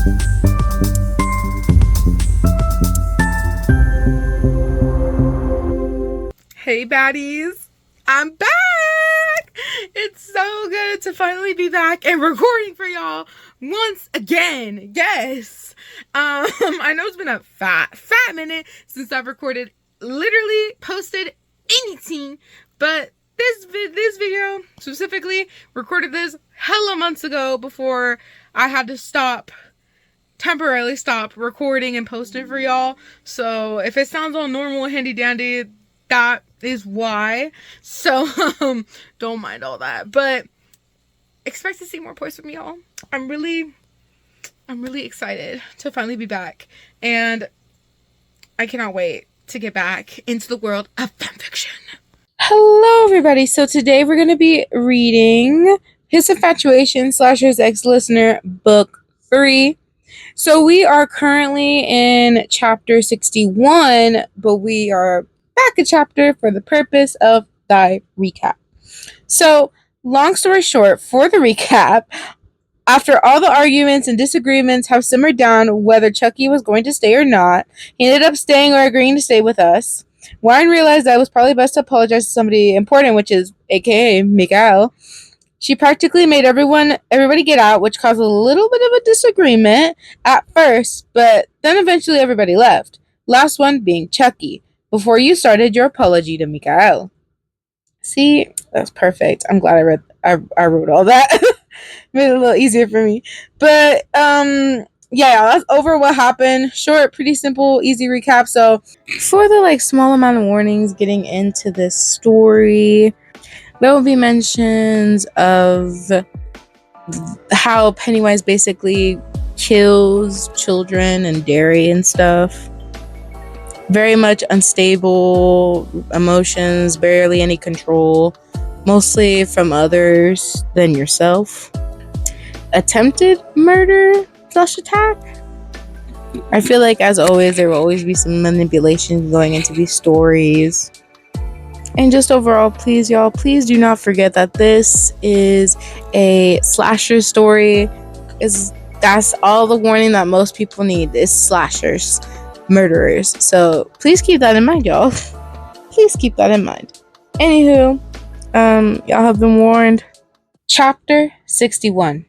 Hey baddies, I'm back! It's so good to finally be back and recording for y'all once again. Yes. I know it's been a fat minute since I've recorded, literally posted anything, but this video specifically, recorded this hella months ago before I had to temporarily stop recording and posting for y'all. So if it sounds all normal and handy dandy, that is why. So don't mind all that, but expect to see more posts from y'all. I'm really excited to finally be back, and I cannot wait to get back into the world of fanfiction. Hello everybody. So today we're going to be reading His Infatuation / Ex-Listener Book 3. So we are currently in chapter 61, but we are back a chapter for the purpose of thy recap. So, long story short, for the recap, after all the arguments and disagreements have simmered down whether Chucky was going to stay or not, he ended up staying or agreeing to stay with us. Warren realized that it was probably best to apologize to somebody important, which is aka Miguel. She practically made everybody get out, which caused a little bit of a disagreement at first, but then eventually everybody left. Last one being Chucky, before you started your apology to Mikael. See, that's perfect. I'm glad I wrote all that. Made it a little easier for me. But yeah, that's over what happened. Short, pretty simple, easy recap. So for the small amount of warnings getting into this story, there will be mentions of how Pennywise basically kills children and Derry and stuff. Very much unstable emotions, barely any control, mostly from others than yourself. Attempted murder / attack. I feel like, as always, there will always be some manipulation going into these stories. And just overall, please, y'all, please do not forget that this is a slasher story. That's all the warning that most people need is slashers, murderers. So please keep that in mind, y'all. Please keep that in mind. Anywho, y'all have been warned. Chapter 61.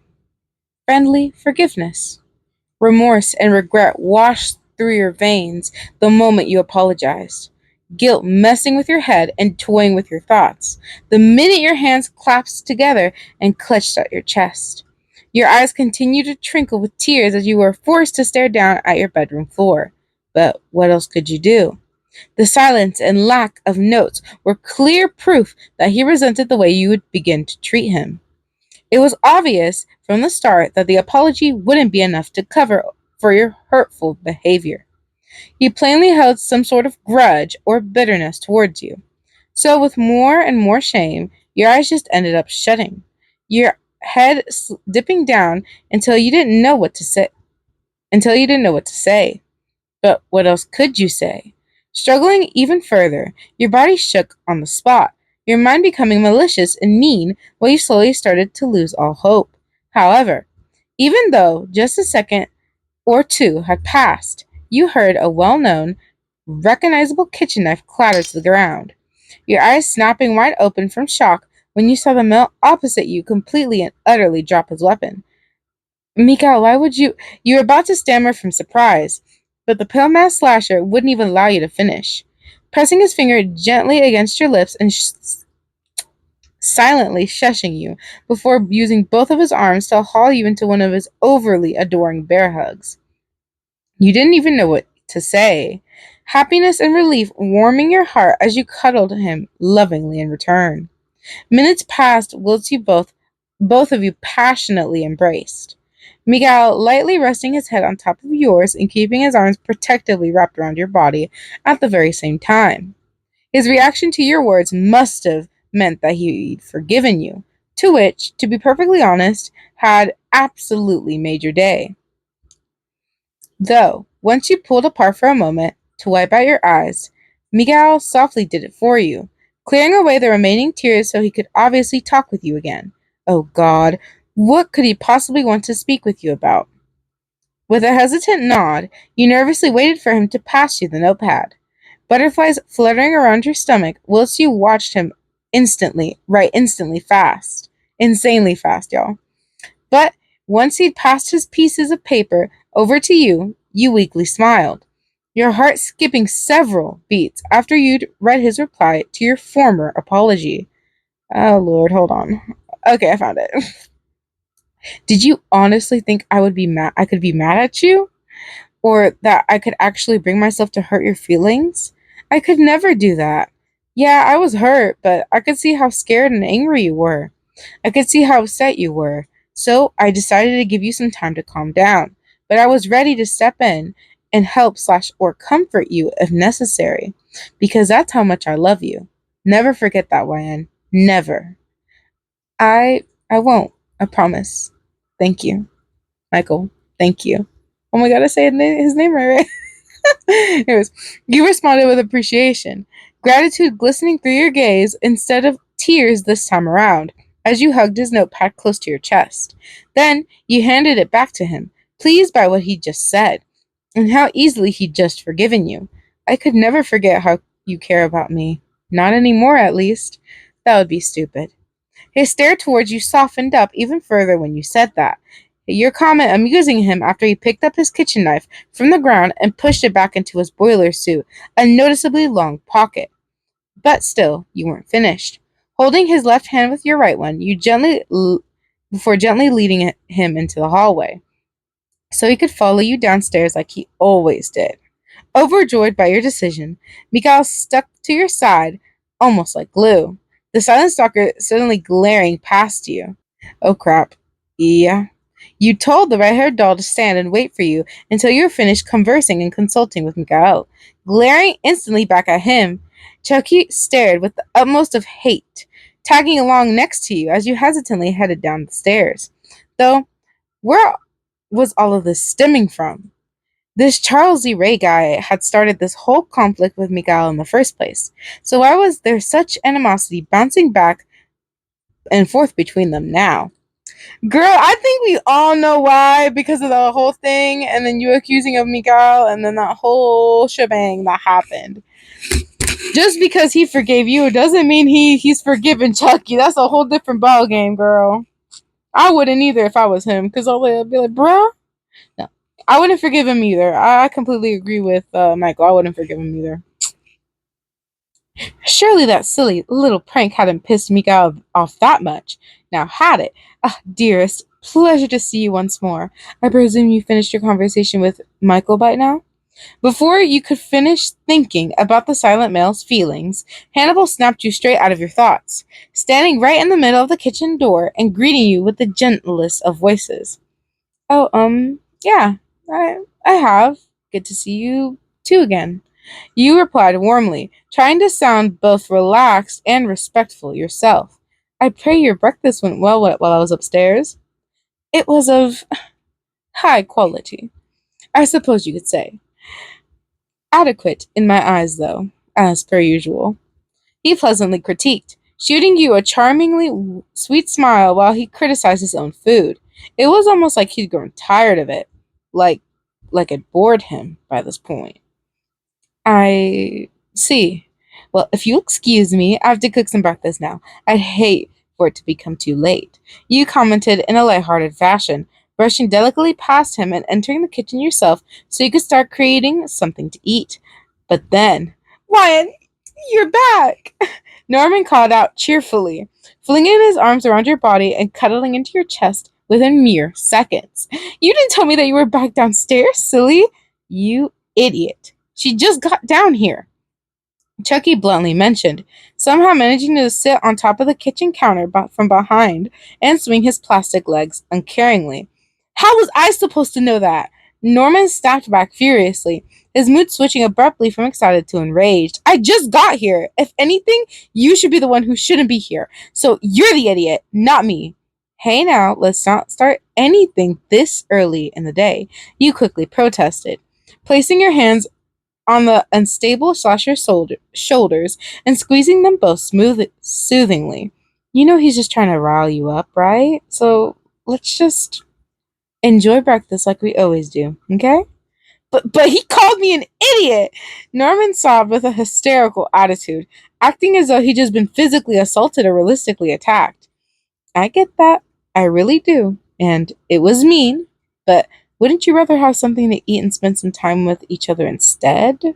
Friendly forgiveness. Remorse and regret washed through your veins the moment you apologized. Guilt messing with your head and toying with your thoughts the minute your hands clasped together and clutched at your chest. Your eyes continued to twinkle with tears as you were forced to stare down at your bedroom floor. But what else could you do? The silence and lack of notes were clear proof that he resented the way you would begin to treat him. It was obvious from the start that the apology wouldn't be enough to cover for your hurtful behavior. He plainly held some sort of grudge or bitterness towards you. So with more and more shame, your eyes just ended up shutting, your head dipping down until you didn't know what to say. But what else could you say? Struggling even further, your body shook on the spot, your mind becoming malicious and mean while you slowly started to lose all hope. However, even though just a second or two had passed, you heard a well-known, recognizable kitchen knife clatter to the ground, your eyes snapping wide open from shock when you saw the male opposite you completely and utterly drop his weapon. Mika, why would you? You were about to stammer from surprise, but the pale-masked slasher wouldn't even allow you to finish, pressing his finger gently against your lips and silently shushing you before using both of his arms to haul you into one of his overly adoring bear hugs. You didn't even know what to say, happiness and relief warming your heart as you cuddled him lovingly in return. Minutes passed whilst you both of you passionately embraced. Miguel lightly resting his head on top of yours and keeping his arms protectively wrapped around your body at the very same time. His reaction to your words must have meant that he'd forgiven you, to which, to be perfectly honest, had absolutely made your day. Though, once you pulled apart for a moment to wipe out your eyes, Miguel softly did it for you, clearing away the remaining tears so he could obviously talk with you again. Oh God, what could he possibly want to speak with you about? With a hesitant nod, you nervously waited for him to pass you the notepad. Butterflies fluttering around your stomach whilst you watched him instantly fast. Insanely fast, y'all. But once he'd passed his pieces of paper over to you, you weakly smiled, your heart skipping several beats after you'd read his reply to your former apology. Oh, Lord, hold on. Okay, I found it. Did you honestly think I could be mad at you? Or that I could actually bring myself to hurt your feelings? I could never do that. Yeah, I was hurt, but I could see how scared and angry you were. I could see how upset you were. So I decided to give you some time to calm down. But I was ready to step in and help slash or comfort you if necessary. Because that's how much I love you. Never forget that, YN. Never. I won't. I promise. Thank you. Michael. Thank you. Oh my god, I say his name right. Anyways, you responded with appreciation, gratitude glistening through your gaze instead of tears this time around, as you hugged his notepad close to your chest. Then you handed it back to him, pleased by what he just said, and how easily he'd just forgiven you. I could never forget how you care about me. Not anymore, at least. That would be stupid. His stare towards you softened up even further when you said that, your comment amusing him after he picked up his kitchen knife from the ground and pushed it back into his boiler suit, a noticeably long pocket. But still, you weren't finished. Holding his left hand with your right one, before gently leading him into the hallway, so he could follow you downstairs like he always did. Overjoyed by your decision, Mikael stuck to your side, almost like glue. The silent stalker suddenly glaring past you. Oh crap. Yeah. You told the red-haired doll to stand and wait for you until you were finished conversing and consulting with Mikael. Glaring instantly back at him, Chucky stared with the utmost of hate, tagging along next to you as you hesitantly headed down the stairs. Though, where was all of this stemming from? This Charles Z. Ray guy had started this whole conflict with Mikael in the first place, so why was there such animosity bouncing back and forth between them now? Girl, I think we all know why, because of the whole thing, and then you accusing of Mikael, and then that whole shebang that happened. Just because he forgave you doesn't mean he's forgiven Chucky. That's a whole different ball game, girl. I wouldn't either if I was him, because I'd be like, bruh. No, I wouldn't forgive him either. I completely agree with Michael. I wouldn't forgive him either. Surely that silly little prank hadn't pissed Mika off that much. Now had it? Ah, dearest, pleasure to see you once more. I presume you finished your conversation with Michael by now? Before you could finish thinking about the silent male's feelings, Hannibal snapped you straight out of your thoughts, standing right in the middle of the kitchen door and greeting you with the gentlest of voices. Oh, yeah, I have. Good to see you too again. You replied warmly, trying to sound both relaxed and respectful yourself. I pray your breakfast went well while I was upstairs. It was of high quality, I suppose you could say. Adequate in my eyes, though, as per usual. He pleasantly critiqued, shooting you a charmingly sweet smile while he criticized his own food. It was almost like he'd grown tired of it, like it bored him by this point. I see. Well, if you'll excuse me, I have to cook some breakfast now. I'd hate for it to become too late. You commented in a light-hearted fashion, brushing delicately past him and entering the kitchen yourself so you could start creating something to eat. But then, Wyatt, you're back! Norman called out cheerfully, flinging his arms around your body and cuddling into your chest within mere seconds. You didn't tell me that you were back downstairs, silly. You idiot. She just got down here, Chucky bluntly mentioned, somehow managing to sit on top of the kitchen counter from behind and swing his plastic legs uncaringly. How was I supposed to know that? Norman snapped back furiously, his mood switching abruptly from excited to enraged. I just got here. If anything, you should be the one who shouldn't be here. So you're the idiot, not me. Hey now, let's not start anything this early in the day, you quickly protested, placing your hands on the unstable slasher's shoulders and squeezing them both soothingly. You know he's just trying to rile you up, right? So let's just Enjoy breakfast like we always do, okay? But he called me an idiot! Norman sobbed with a hysterical attitude, acting as though he'd just been physically assaulted or realistically attacked. I get that. I really do. And it was mean, but wouldn't you rather have something to eat and spend some time with each other instead?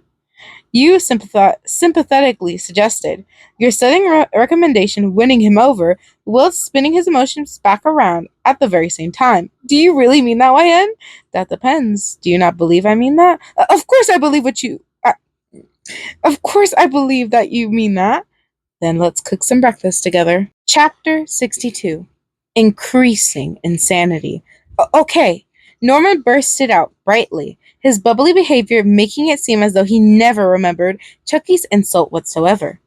You sympathetically suggested, your sudden recommendation winning him over, while spinning his emotions back around at the very same time. Do you really mean that, YN? That depends. Do you not believe I mean that? Of course I believe of course I believe that you mean that. Then let's cook some breakfast together. Chapter 62. Increasing insanity. Okay. Norman bursted out brightly, his bubbly behavior making it seem as though he never remembered Chucky's insult whatsoever.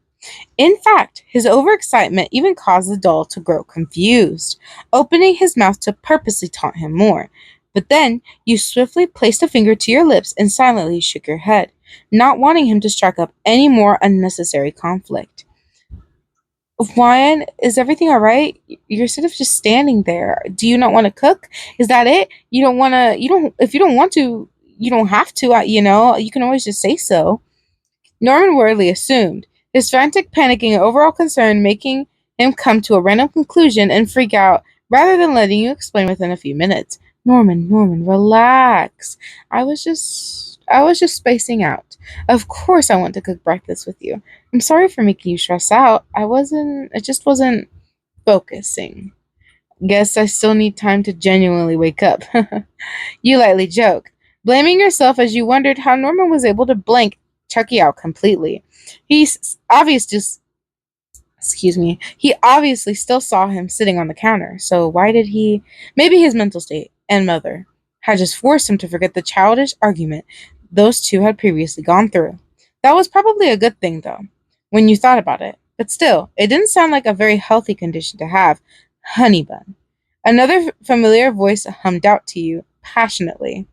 In fact, his overexcitement even caused the doll to grow confused, opening his mouth to purposely taunt him more. But then you swiftly placed a finger to your lips and silently shook your head, not wanting him to strike up any more unnecessary conflict. Ryan, is everything all right? You're sort of just standing there. Do you not want to cook? Is that it? You don't want to, you don't, if you don't want to, you don't have to, you can always just say so. Norman worriedly assumed, his frantic panicking and overall concern making him come to a random conclusion and freak out rather than letting you explain within a few minutes. Norman, relax. I was just spacing out. Of course I want to cook breakfast with you. I'm sorry for making you stress out. I just wasn't focusing. Guess I still need time to genuinely wake up. You lightly joke, blaming yourself as you wondered how Norman was able to blank Chucky out completely. He's obvious just he obviously still saw him sitting on the counter. So why did he maybe his mental state and mother had just forced him to forget the childish argument those two had previously gone through. That was probably a good thing though, when you thought about it. But still, it didn't sound like a very healthy condition to have. Honey bun. Another familiar voice hummed out to you passionately,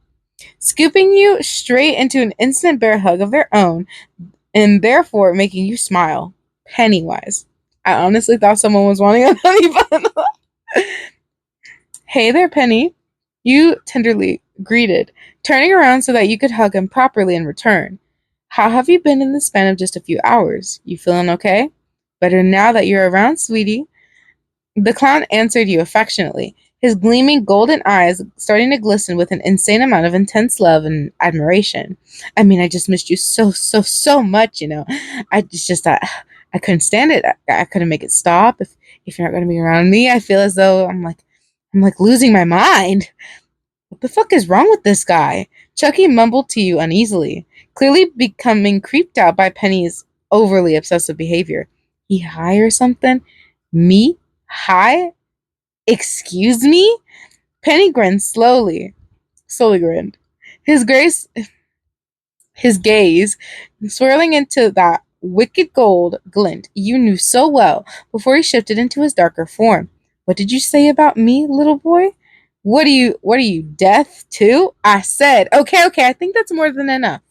scooping you straight into an instant bear hug of their own, and therefore making you smile. Pennywise. I honestly thought someone was wanting a honey bun. Hey there, Penny. You tenderly greeted, turning around so that you could hug him properly in return. How have you been in the span of just a few hours? You feeling okay? Better now that you're around, sweetie. The clown answered you affectionately, his gleaming golden eyes starting to glisten with an insane amount of intense love and admiration. I mean, I just missed you so much. It's just that I couldn't stand it. I couldn't make it stop. If you're not going to be around me, I feel as though I'm like losing my mind. What the fuck is wrong with this guy? Chucky mumbled to you uneasily, clearly becoming creeped out by Penny's overly obsessive behavior. He high or something? Me? High? Excuse me? Penny grinned slowly grinned. His grace, his gaze swirling into that wicked gold glint you knew so well before he shifted into his darker form. What did you say about me, little boy? What are you, deaf too? I said, okay, I think that's more than enough.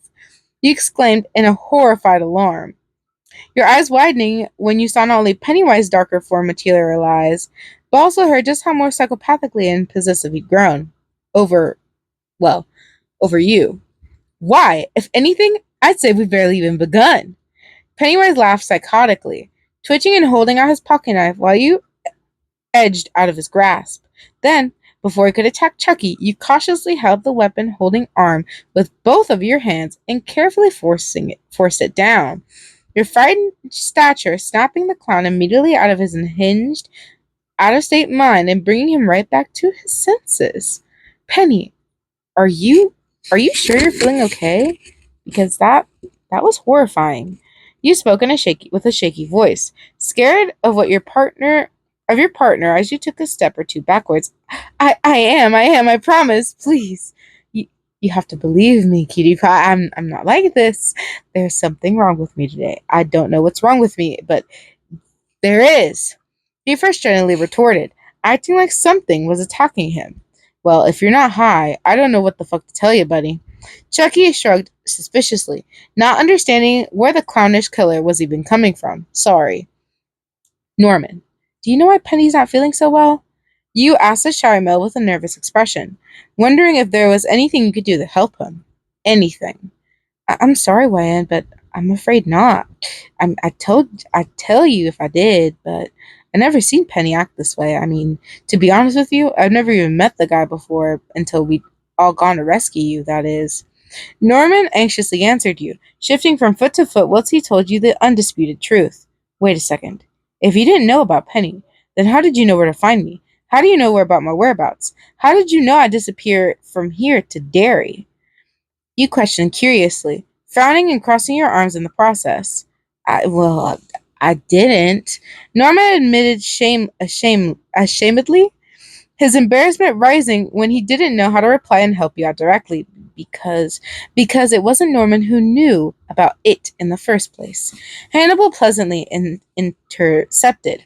You exclaimed in a horrified alarm, your eyes widening when you saw not only Pennywise's darker form materialize, but also heard just how more psychopathically and possessive he'd grown. Over, well, over you. Why, if anything, I'd say we've barely even begun. Pennywise laughed psychotically, twitching and holding out his pocket knife while you edged out of his grasp. Then, before he could attack Chucky, you cautiously held the weapon holding arm with both of your hands and carefully forced it down. Your frightened stature snapping the clown immediately out of his unhinged, out-of-state mind and bringing him right back to his senses. Penny, are you sure you're feeling okay? Because that was horrifying. You spoke with a shaky voice, scared of your partner as you took a step or two backwards. I am, I promise, please. You have to believe me, cutie pie. I'm not like this. There's something wrong with me today. I don't know what's wrong with me, but there is. He frustratingly retorted, acting like something was attacking him. Well, if you're not high, I don't know what the fuck to tell you, buddy. Chucky shrugged suspiciously, not understanding where the clownish killer was even coming from. Sorry. Norman, do you know why Penny's not feeling so well? You asked the shy male with a nervous expression, wondering if there was anything you could do to help him. Anything. I'm sorry, Wyan, but I'm afraid not. I'd tell you if I did, but I never seen Penny act this way. I mean, to be honest with you, I've never even met the guy before until we'd all gone to rescue you, that is. Norman anxiously answered you, shifting from foot to foot whilst he told you the undisputed truth. Wait a second. If you didn't know about Penny, then how did you know where to find me? How do you know where about my whereabouts? How did you know I disappeared from here to Derry? You questioned curiously, frowning and crossing your arms in the process. I didn't. Norman admitted ashamedly, his embarrassment rising when he didn't know how to reply and help you out directly because it wasn't Norman who knew about it in the first place. Hannibal pleasantly intercepted,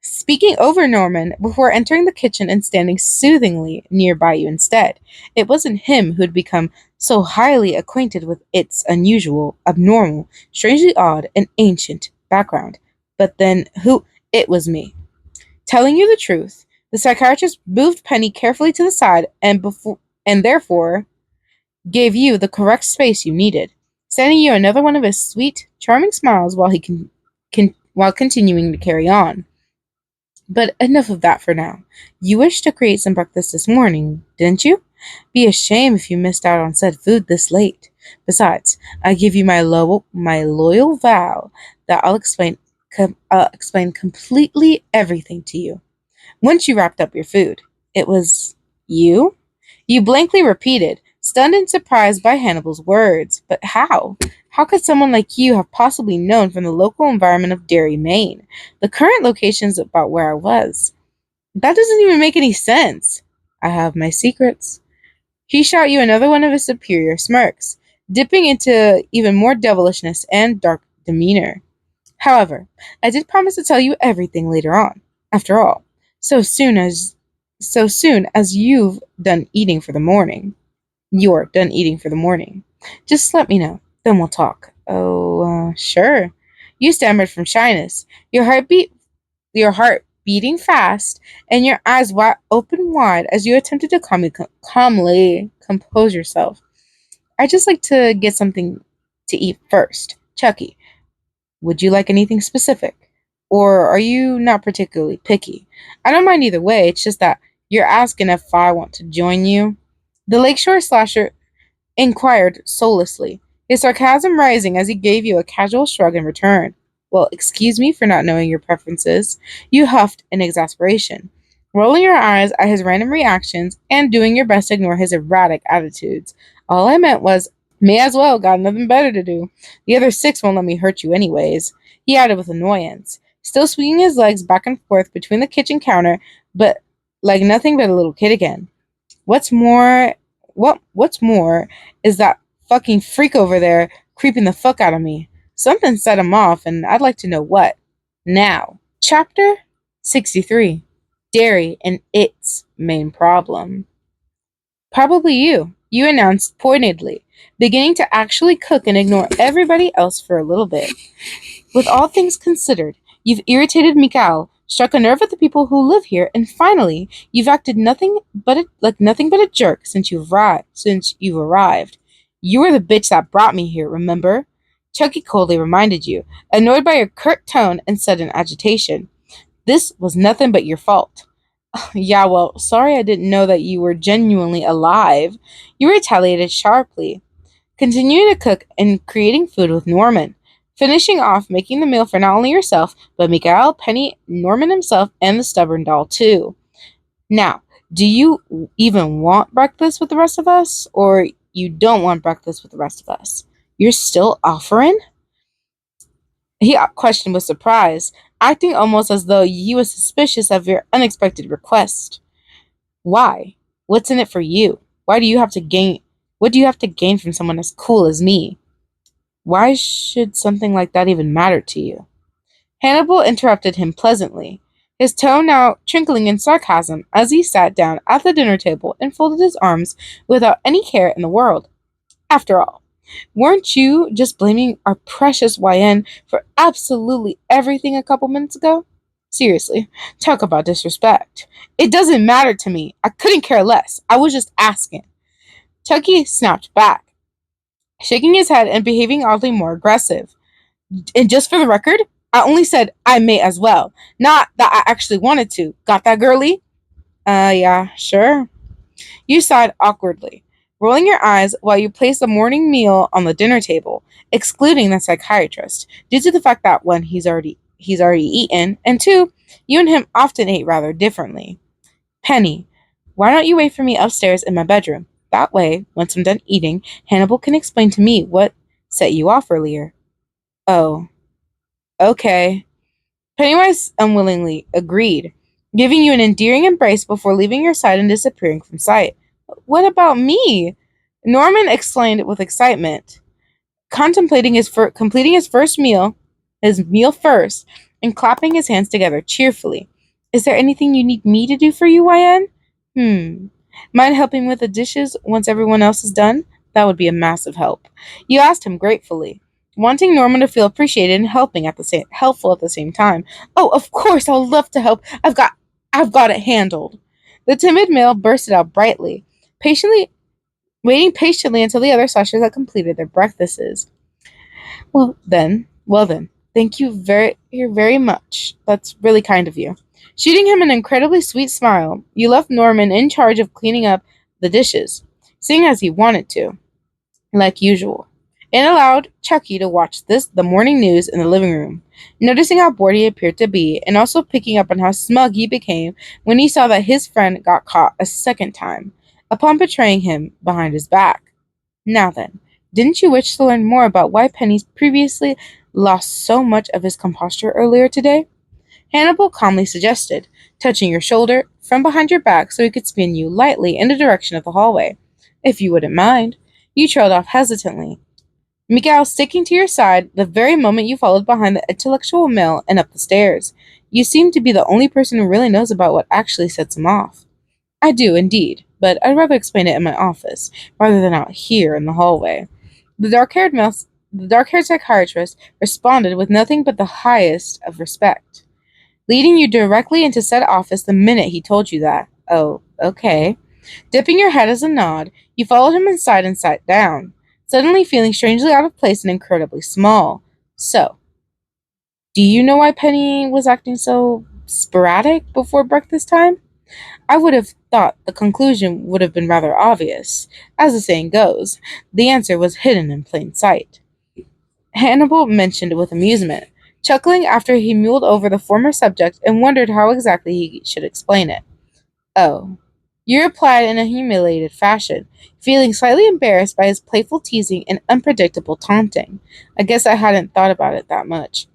speaking over Norman before entering the kitchen and standing soothingly nearby you instead. It wasn't him who had become so highly acquainted with its unusual, abnormal, strangely odd, and ancient background. But then who? It was me. Telling you the truth, the psychiatrist moved Penny carefully to the side and therefore gave you the correct space you needed, sending you another one of his sweet, charming smiles while while continuing to carry on. But enough of that for now. You wished to create some breakfast this morning, didn't you? Be a shame if you missed out on said food this late. Besides, I give you my loyal vow that I'll explain completely everything to you. Once you wrapped up your food, it was you? You blankly repeated, stunned and surprised by Hannibal's words. But how? How could someone like you have possibly known from the local environment of Derry, Maine? The current location's about where I was. That doesn't even make any sense. I have my secrets. He shot you another one of his superior smirks, dipping into even more devilishness and dark demeanor. However, I did promise to tell you everything later on. After all, so soon as so soon as you're done eating for the morning. Just let me know, then we'll talk. Oh, sure. You stammered from shyness, your heart beating fast, and your eyes open wide as you attempted to calmly compose yourself. I'd just like to get something to eat first. Chucky, would you like anything specific? Or are you not particularly picky? I don't mind either way, it's just that you're asking if I want to join you. The Lakeshore Slasher inquired soullessly, his sarcasm rising as he gave you a casual shrug in return. Well, excuse me for not knowing your preferences, you huffed in exasperation, rolling your eyes at his random reactions and doing your best to ignore his erratic attitudes. All I meant was, may as well, got nothing better to do. The other six won't let me hurt you anyways, he added with annoyance, still swinging his legs back and forth between the kitchen counter, but like nothing but a little kid again. What's more, what's more is that fucking freak over there creeping the fuck out of me. Something set him off, and I'd like to know what. Now, Chapter 63. Derry and its main problem. Probably you, you announced pointedly, beginning to actually cook and ignore everybody else for a little bit. With all things considered, you've irritated Mikhail, struck a nerve with the people who live here, and finally, you've acted nothing but a jerk since you've arrived. You were the bitch that brought me here, remember? Chucky coldly reminded you, annoyed by your curt tone and sudden agitation. This was nothing but your fault. Yeah, well, sorry I didn't know that you were genuinely alive. You retaliated sharply, continuing to cook and creating food with Norman, finishing off making the meal for not only yourself, but Miguel, Penny, Norman himself, and the stubborn doll, too. Now, do you even want breakfast with the rest of us, or you don't want breakfast with the rest of us? You're still offering? He questioned with surprise, acting almost as though he was suspicious of your unexpected request. Why? What's in it for you? Why do you have to gain? What do you have to gain from someone as cool as me? Why should something like that even matter to you? Hannibal interrupted him pleasantly, his tone now twinkling in sarcasm as he sat down at the dinner table and folded his arms without any care in the world. After all, weren't you just blaming our precious YN for absolutely everything a couple minutes ago? Seriously, talk about disrespect. It doesn't matter to me. I couldn't care less. I was just asking. Chucky snapped back, shaking his head and behaving oddly more aggressive. And just for the record, I only said I may as well, not that I actually wanted to. Got that, girly? Yeah, sure. You sighed awkwardly, rolling your eyes while you placed the morning meal on the dinner table, excluding the psychiatrist, due to the fact that one, he's already eaten, and two, you and him often ate rather differently. Penny, why don't you wait for me upstairs in my bedroom? That way, once I'm done eating, Hannibal can explain to me what set you off earlier. Oh, okay. Pennywise unwillingly agreed, giving you an endearing embrace before leaving your side and disappearing from sight. What about me? Norman exclaimed with excitement, contemplating completing his meal first, and clapping his hands together cheerfully. Is there anything you need me to do for you, YN? Mind helping with the dishes once everyone else is done? That would be a massive help. You asked him gratefully, wanting Norman to feel appreciated and helpful at the same time. Oh, of course, I'll love to help. I've got it handled. The timid male bursted out brightly, patiently waiting patiently until the other slashers had completed their breakfasts. Well then, thank you very much. That's really kind of you. Shooting him an incredibly sweet smile, you left Norman in charge of cleaning up the dishes, seeing as he wanted to, like usual, and allowed Chucky to watch the morning news in the living room, noticing how bored he appeared to be, and also picking up on how smug he became when he saw that his friend got caught a second time, upon betraying him behind his back. Now then, didn't you wish to learn more about why Penny's previously lost so much of his composure earlier today? Hannibal calmly suggested, touching your shoulder from behind your back so he could spin you lightly in the direction of the hallway. If you wouldn't mind. You trailed off hesitantly, Miguel sticking to your side the very moment you followed behind the intellectual male and up the stairs. You seem to be the only person who really knows about what actually sets him off. I do, indeed, but I'd rather explain it in my office, rather than out here in the hallway. The dark-haired psychiatrist responded with nothing but the highest of respect, leading you directly into said office the minute he told you that. Oh, okay. Dipping your head as a nod, you followed him inside and sat down, suddenly feeling strangely out of place and incredibly small. So, do you know why Penny was acting so sporadic before breakfast time? I would have thought the conclusion would have been rather obvious. As the saying goes, the answer was hidden in plain sight. Hannibal mentioned with amusement, chuckling after he mulled over the former subject and wondered how exactly he should explain it. Oh. You replied in a humiliated fashion, feeling slightly embarrassed by his playful teasing and unpredictable taunting. I guess I hadn't thought about it that much.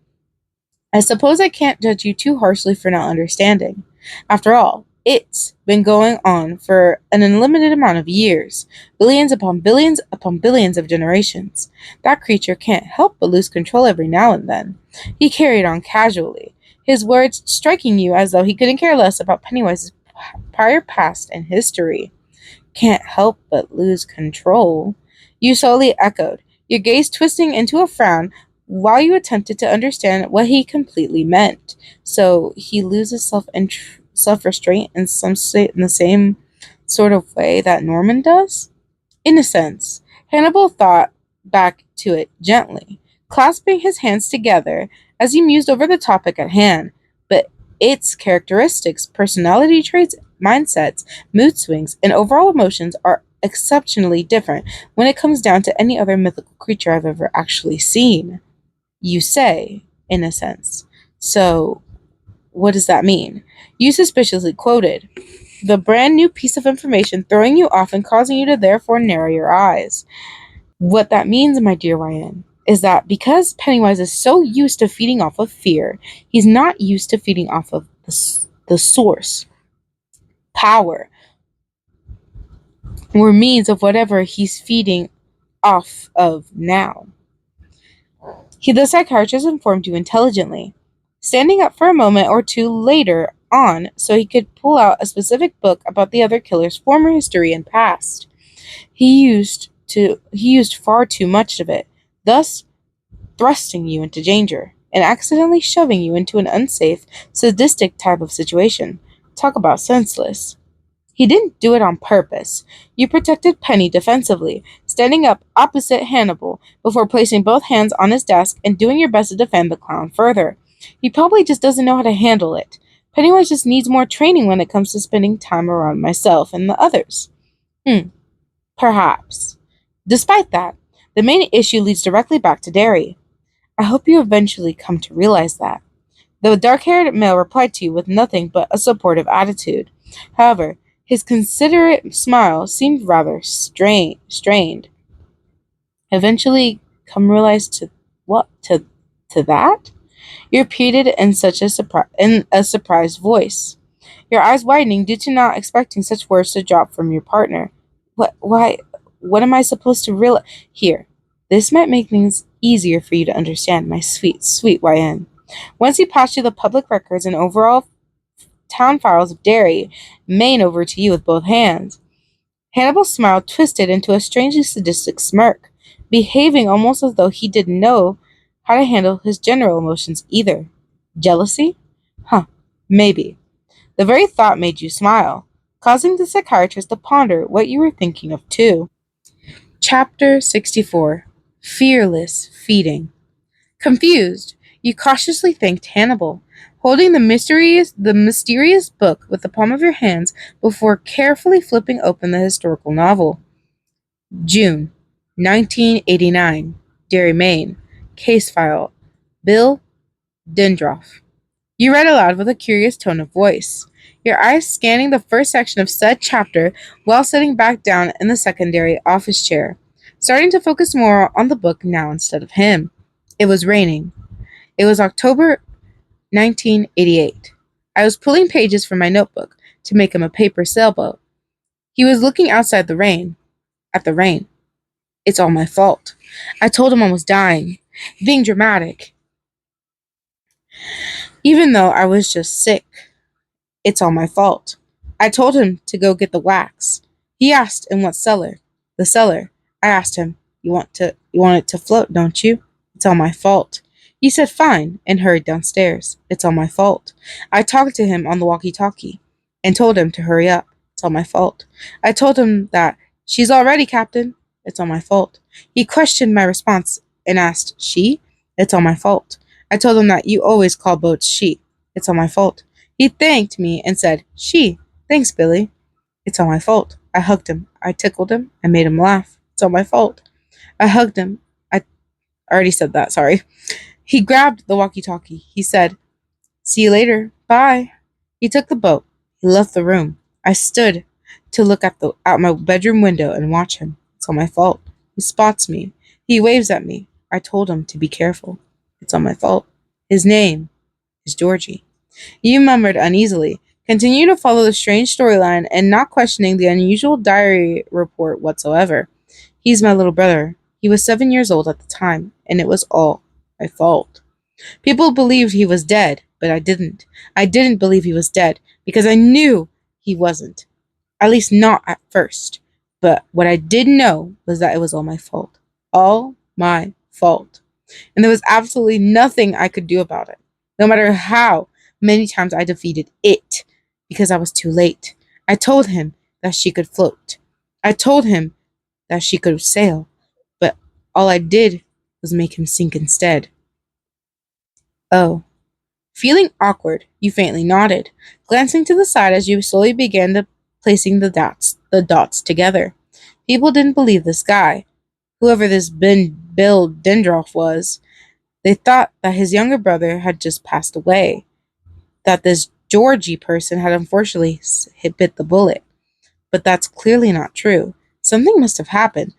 I suppose I can't judge you too harshly for not understanding. After all, it's been going on for an unlimited amount of years, billions upon billions of generations. That creature can't help but lose control every now and then. He carried on casually, his words striking you as though he couldn't care less about Pennywise's prior past and history. Can't help but lose control. You slowly echoed, your gaze twisting into a frown while you attempted to understand what he completely meant. So he loses self restraint in in the same sort of way that Norman does? In a sense, Hannibal thought back to it gently, clasping his hands together as he mused over the topic at hand. But its characteristics, personality traits, mindsets, mood swings, and overall emotions are exceptionally different when it comes down to any other mythical creature I've ever actually seen. You say, in a sense. So, what does that mean? You suspiciously quoted the brand new piece of information throwing you off and causing you to therefore narrow your eyes. What that means, my dear Ryan, is that because Pennywise is so used to feeding off of fear, he's not used to feeding off of the source, power, or means of whatever he's feeding off of now. The psychiatrist informed you intelligently, standing up for a moment or two later on so he could pull out a specific book about the other killer's former history and past. He used far too much of it, thus thrusting you into danger. and accidentally shoving you into an unsafe, sadistic type of situation. Talk about senseless. He didn't do it on purpose. You protected Penny defensively, standing up opposite Hannibal before placing both hands on his desk and doing your best to defend the clown further. He probably just doesn't know how to handle it. Pennywise just needs more training when it comes to spending time around myself and the others. Perhaps. Despite that, the main issue leads directly back to Derry. I hope you eventually come to realize that. The dark-haired male replied to you with nothing but a supportive attitude. However, his considerate smile seemed rather strained. Eventually, come realize to what? To that? You repeated in such a surprised voice, your eyes widening due to not expecting such words to drop from your partner. Why? What am I supposed to realize? Here, this might make things easier for you to understand, my sweet, sweet YN. Once he passed you the public records and overall town files of Derry, MAINE over to you with both hands. Hannibal's smile twisted into a strangely sadistic smirk, behaving almost as though he didn't know how to handle his general emotions either. Jealousy? Huh, maybe. The very thought made you smile, causing the psychiatrist to ponder what you were thinking of too. Chapter 64. Fearless Feeding. Confused, you cautiously thanked Hannibal, holding the mysterious book with the palm of your hands before carefully flipping open the historical novel. June 1989. Derry, Maine. Case file. Bill Dendroff. You read aloud with a curious tone of voice, your eyes scanning the first section of said chapter while sitting back down in the secondary office chair, starting to focus more on the book now instead of him. It was raining. It was October 1988. I was pulling pages from my notebook to make him a paper sailboat. He was looking outside at the rain. It's all my fault. I told him I was dying, being dramatic, even though I was just sick. It's all my fault. I told him to go get the wax. He asked in what cellar? The cellar. I asked him, you want it to float, don't you? It's all my fault. He said fine and hurried downstairs. It's all my fault. I talked to him on the walkie-talkie and told him to hurry up. It's all my fault. I told him that she's all ready, Captain. It's all my fault. He questioned my response and asked, she? It's all my fault. I told him that you always call boats she. It's all my fault. He thanked me and said, she. Thanks, Billy. It's all my fault. I hugged him. I tickled him. I made him laugh. It's all my fault. I hugged him. I already said that, sorry. He grabbed the walkie-talkie. He said, see you later. Bye. He took the boat. He left the room. I stood to look out my bedroom window and watch him. It's all my fault. He spots me. He waves at me. I told him to be careful. It's all my fault. His name is Georgie. You murmured uneasily, continue to follow the strange storyline and not questioning the unusual diary report whatsoever. He's my little brother. He was 7 years old at the time, and it was all my fault. People believed he was dead, but I didn't. I didn't believe he was dead because I knew he wasn't. At least not at first. But what I did know was that it was all my fault. All my fault. And there was absolutely nothing I could do about it. No matter how many times I defeated it, because I was too late. I told him that she could float. I told him that she could sail. But all I did was make him sink instead. Oh. Feeling awkward, you faintly nodded, glancing to the side as you slowly began placing the dots together. People didn't believe this guy, whoever this Bill Dendroff was. They thought that his younger brother had just passed away, that this Georgie person had unfortunately bit the bullet. But that's clearly not true. Something must have happened.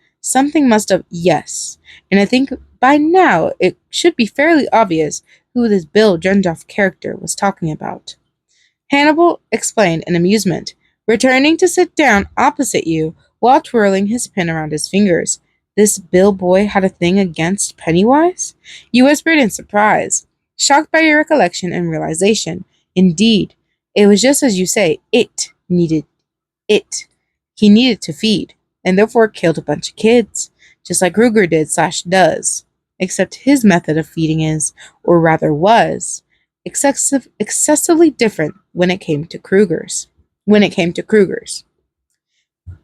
Yes. And I think by now it should be fairly obvious who this Bill Dendroff character was talking about. Hannibal explained in amusement, returning to sit down opposite you while twirling his pen around his fingers. This Bill boy had a thing against Pennywise? You whispered in surprise, shocked by your recollection and realization. Indeed, it was just as you say, it. He needed to feed, and therefore killed a bunch of kids, just like Ruger did / does. except his method of feeding is, or rather was, excessively different when it came to Kruger's.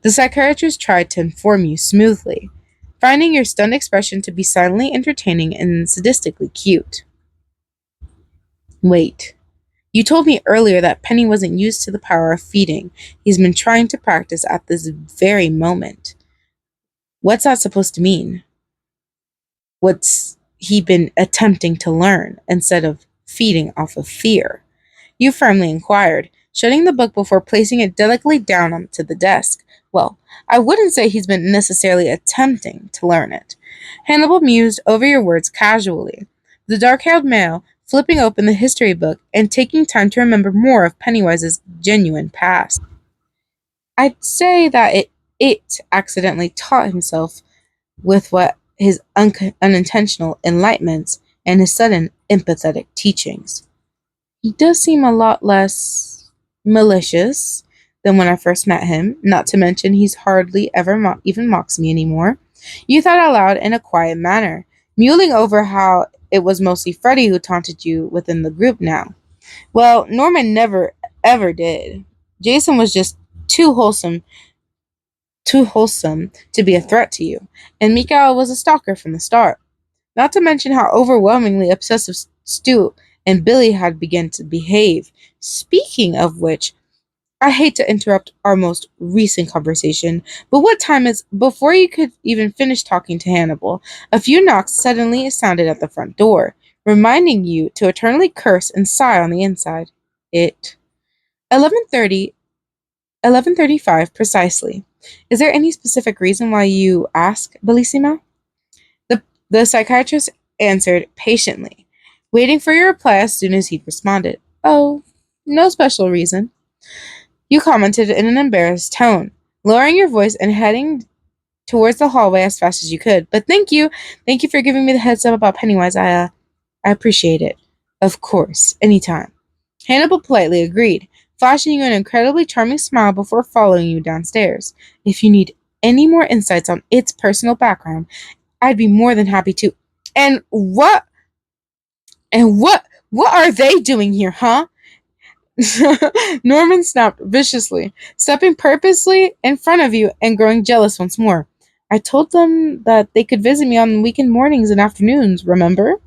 The psychiatrist tried to inform you smoothly, finding your stunned expression to be silently entertaining and sadistically cute. Wait, you told me earlier that Penny wasn't used to the power of feeding he's been trying to practice at this very moment. What's that supposed to mean? What's he been attempting to learn instead of feeding off of fear? You firmly inquired, shutting the book before placing it delicately down onto the desk. Well, I wouldn't say he's been necessarily attempting to learn it. Hannibal mused over your words casually, the dark-haired male flipping open the history book and taking time to remember more of Pennywise's genuine past. I'd say that it accidentally taught himself with what his unintentional enlightenments and his sudden empathetic teachings. He does seem a lot less malicious than when I first met him, not to mention he's hardly ever even mocks me anymore. You thought out loud in a quiet manner, mulling over how it was mostly Freddie who taunted you within the group now. Well, Norman never ever did. Jason was just too wholesome too wholesome to be a threat to you, and Mikael was a stalker from the start. Not to mention how overwhelmingly obsessive Stu and Billy had begun to behave. Speaking of which, I hate to interrupt our most recent conversation, but what time is before you could even finish talking to Hannibal, a few knocks suddenly sounded at the front door, reminding you to eternally curse and sigh on the inside. It 11:30 11:35 precisely. Is there any specific reason why you ask, Bellissima? The psychiatrist answered patiently, waiting for your reply as soon as he'd responded. Oh, no special reason. You commented in an embarrassed tone, lowering your voice and heading towards the hallway as fast as you could. But thank you. Thank you for giving me the heads up about Pennywise. I appreciate it. Of course, anytime. Hannibal politely agreed, flashing you an incredibly charming smile before following you downstairs. If you need any more insights on its personal background, I'd be more than happy to. And what? And what are they doing here, huh? Norman snapped viciously, stepping purposely in front of you and growing jealous once more. I told them that they could visit me on weekend mornings and afternoons, remember?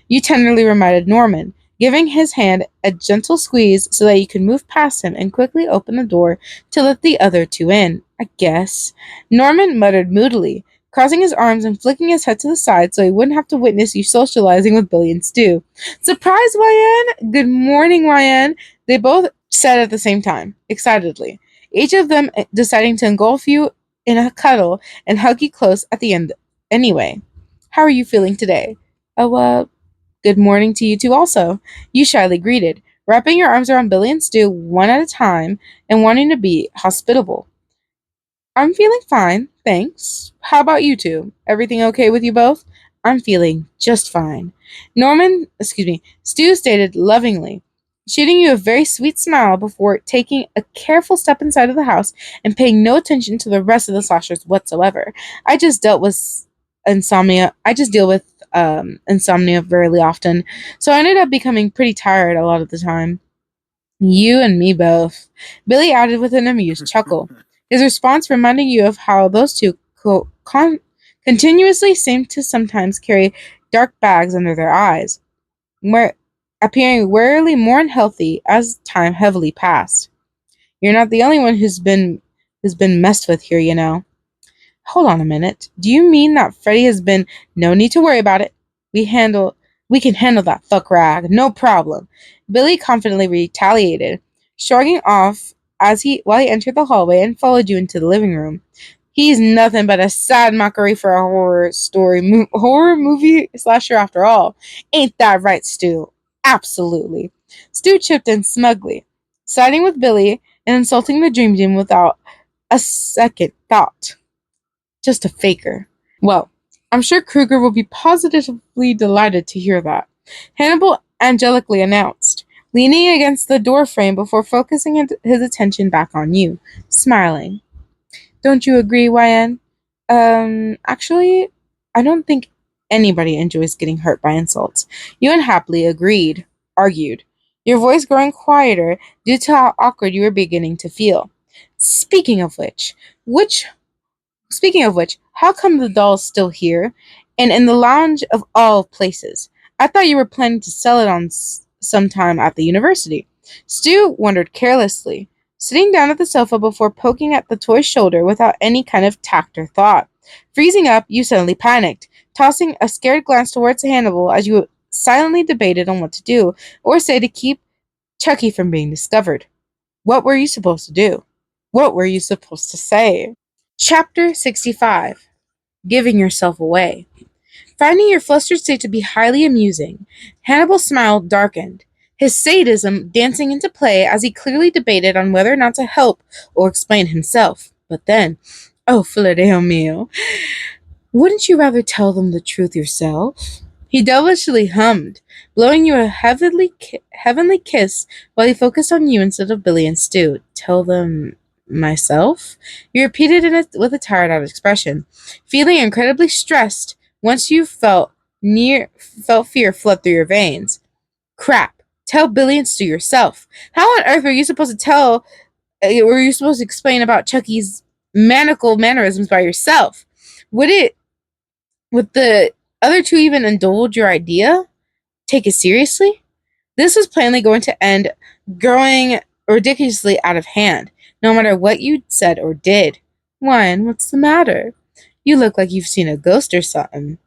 You tenderly reminded Norman, giving his hand a gentle squeeze so that you could move past him and quickly open the door to let the other two in. I guess. Norman muttered moodily, crossing his arms and flicking his head to the side so he wouldn't have to witness you socializing with Billy and Stu. Surprise, YN! Good morning, YN! They both said at the same time, excitedly, each of them deciding to engulf you in a cuddle and hug you close at the end anyway. How are you feeling today? Oh, good morning to you two also, you shyly greeted, wrapping your arms around Billy and Stu one at a time and wanting to be hospitable. I'm feeling fine, thanks. How about you two? Everything okay with you both? I'm feeling just fine. Stu stated lovingly, shooting you a very sweet smile before taking a careful step inside of the house and paying no attention to the rest of the slashers whatsoever. I just deal with insomnia very often, so I ended up becoming pretty tired a lot of the time. You and me both, Billy added with an amused chuckle, his response reminding you of how those two continuously seemed to sometimes carry dark bags under their eyes, where appearing wearily more unhealthy as time heavily passed. You're not the only one who's been messed with here, you know. Hold on a minute. Do you mean that Freddy has been? No need to worry about it. We handle we can handle that fuck rag, no problem. Billy confidently retaliated, shrugging off while he entered the hallway and followed you into the living room. He's nothing but a sad mockery for a horror movie slasher after all. Ain't that right, Stu? Absolutely. Stu chipped in smugly, siding with Billy and insulting the Dream Team without a second thought. Just a faker. Well, I'm sure Kruger will be positively delighted to hear that. Hannibal angelically announced, leaning against the doorframe before focusing his attention back on you, smiling. Don't you agree, YN? Actually, I don't think anybody enjoys getting hurt by insults. You unhappily argued, your voice growing quieter due to how awkward you were beginning to feel. Speaking of which Speaking of which, how come the doll's still here and in the lounge of all places? I thought you were planning to sell it on sometime at the university. Stu wondered carelessly, sitting down at the sofa before poking at the toy's shoulder without any kind of tact or thought. Freezing up, you suddenly panicked, tossing a scared glance towards Hannibal as you silently debated on what to do or say to keep Chucky from being discovered. What were you supposed to do? What were you supposed to say? Chapter 65. Giving Yourself Away. Finding your flustered state to be highly amusing, Hannibal's smile darkened, his sadism dancing into play as he clearly debated on whether or not to help or explain himself. But then, oh, Filadeo mio, wouldn't you rather tell them the truth yourself? He devilishly hummed, blowing you a heavenly kiss while he focused on you instead of Billy and Stu. Tell them myself? You repeated it with a tired-out expression, feeling incredibly stressed once you felt fear flood through your veins. Crap. Tell Billy and Stu yourself. How on earth were you supposed to explain about Chucky's maniacal mannerisms by yourself? Would the other two even indulge your idea? Take it seriously? This was plainly going to end growing ridiculously out of hand, no matter what you said or did. Wine, what's the matter? You look like you've seen a ghost or something.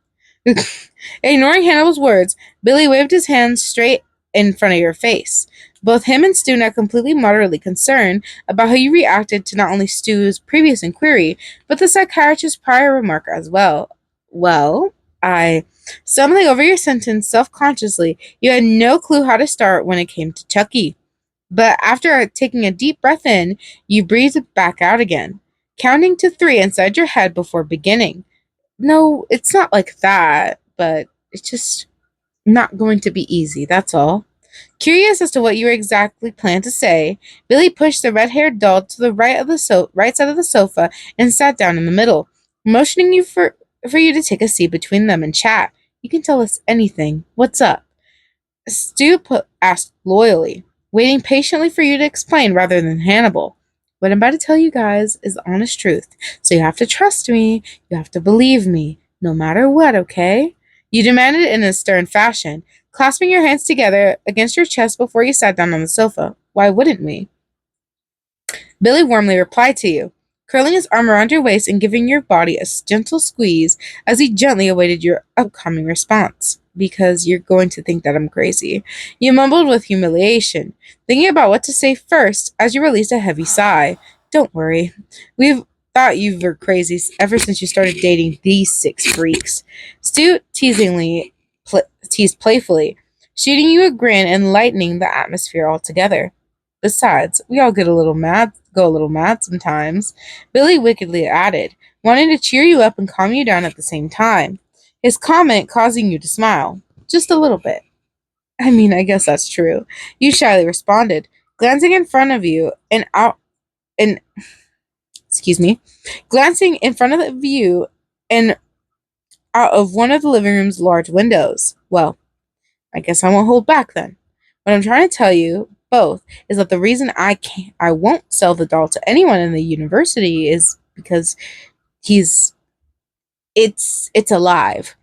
Ignoring Hannibal's words, Billy waved his hand straight in front of your face. Both him and Stu now completely moderately concerned about how you reacted to not only Stu's previous inquiry, but the psychiatrist's prior remark as well. Well, stumbling over your sentence self-consciously, you had no clue how to start when it came to Chucky. But after taking a deep breath in, you breathed back out again, counting to 3 inside your head before beginning. No, it's not like that, but it's just not going to be easy, that's all. Curious as to what you exactly planned to say, Billy pushed the red-haired doll to the right side of the sofa and sat down in the middle, motioning you for you to take a seat between them and chat. You can tell us anything. What's up? Stu asked loyally, waiting patiently for you to explain rather than Hannibal. What I'm about to tell you guys is the honest truth, so you have to trust me, you have to believe me, no matter what, okay? You demanded in a stern fashion, clasping your hands together against your chest before you sat down on the sofa. Why wouldn't we? Billy warmly replied to you, curling his arm around your waist and giving your body a gentle squeeze as he gently awaited your upcoming response. Because you're going to think that I'm crazy. You mumbled with humiliation, thinking about what to say first as you released a heavy sigh. Don't worry. We've thought you were crazy ever since you started dating these 6 freaks. Stu teased playfully, shooting you a grin and lightening the atmosphere altogether. Besides, we all go a little mad sometimes, Billy wickedly added, wanting to cheer you up and calm you down at the same time, his comment causing you to smile. Just a little bit. I mean, I guess that's true. You shyly responded, glancing in front of you and out and glancing in front of you and out of one of the living room's large windows. Well, I guess I won't hold back then. What I'm trying to tell you both is that the reason I won't sell the doll to anyone in the university is because it's alive.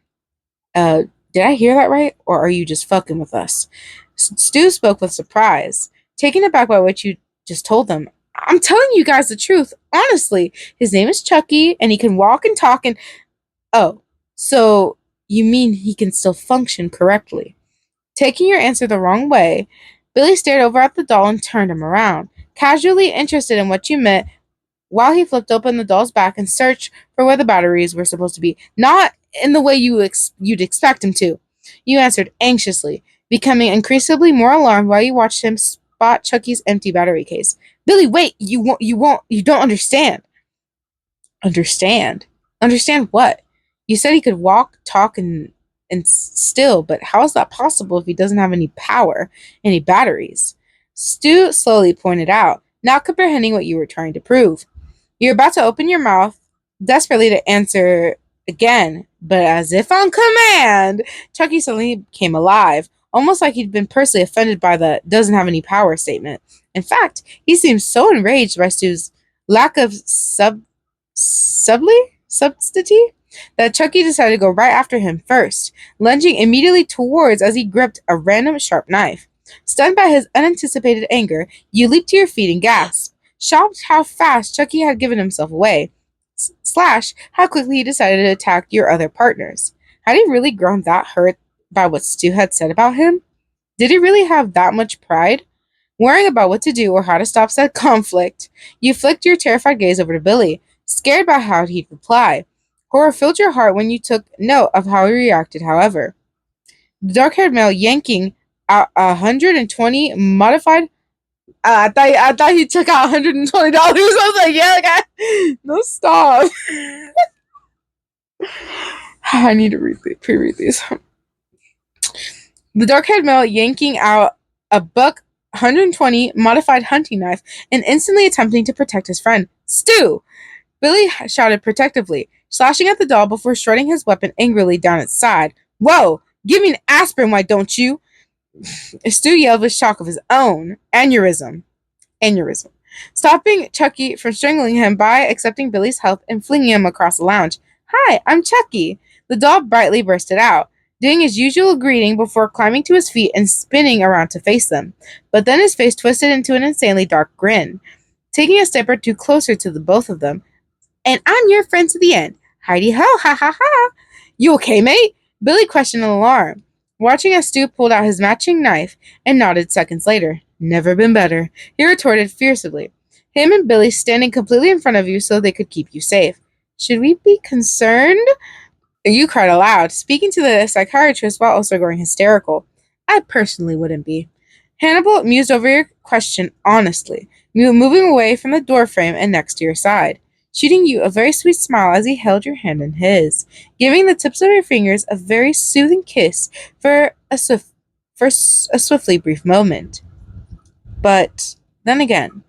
Did I hear that right? Or are you just fucking with us? Stu spoke with surprise, taken aback by what you just told them. I'm telling you guys the truth, honestly. His name is Chucky, and he can walk and talk and... Oh, so you mean he can still function correctly? Taking your answer the wrong way, Billy stared over at the doll and turned him around, casually interested in what you meant while he flipped open the doll's back and searched for where the batteries were supposed to be. Not in the way you'd expect him to. You answered anxiously, becoming increasingly more alarmed while you watched him spot Chucky's empty battery case. Billy, wait! You don't understand. Understand? Understand what? You said he could walk, talk, and still, but how is that possible if he doesn't have any power, any batteries? Stu slowly pointed out, not comprehending what you were trying to prove. You're about to open your mouth desperately to answer again, but as if on command, Chucky suddenly came alive, almost like he'd been personally offended by the doesn't have any power statement. In fact, he seemed so enraged by Stu's lack of subtlety that Chucky decided to go right after him first, lunging immediately towards as he gripped a random sharp knife. Stunned by his unanticipated anger, you leaped to your feet and gasped, shocked how fast Chucky had given himself away, slash how quickly he decided to attack your other partners. Had he really grown that hurt by what Stu had said about him? Did he really have that much pride? Worrying about what to do or how to stop said conflict, you flicked your terrified gaze over to Billy, scared by how he'd reply. Horror filled your heart when you took note of how he reacted, however. The dark-haired male yanking out 120 modified. I thought he took out $120. I was like, yeah, no, stop. I need to pre-read these. The dark-haired male yanking out a buck 120 modified hunting knife and instantly attempting to protect his friend. Stu! Billy shouted protectively, slashing at the doll before shredding his weapon angrily down its side. Whoa! Give me an aspirin, why don't you? Stu yelled with shock of his own. Aneurysm. Stopping Chucky from strangling him by accepting Billy's help and flinging him across the lounge. Hi, I'm Chucky. The doll brightly bursted out, doing his usual greeting before climbing to his feet and spinning around to face them. But then his face twisted into an insanely dark grin. Taking a step or two closer to the both of them, and I'm your friend to the end. Heidi ho, ha ha ha. You okay, mate? Billy questioned in alarm, watching as Stu pulled out his matching knife and nodded seconds later. Never been better, he retorted fiercely. Him and Billy standing completely in front of you so they could keep you safe. Should we be concerned? You cried aloud, speaking to the psychiatrist while also growing hysterical. I personally wouldn't be. Hannibal mused over your question honestly, moving away from the doorframe and next to your side, shooting you a very sweet smile as he held your hand in his, giving the tips of your fingers a very soothing kiss for a swiftly brief moment. But then again,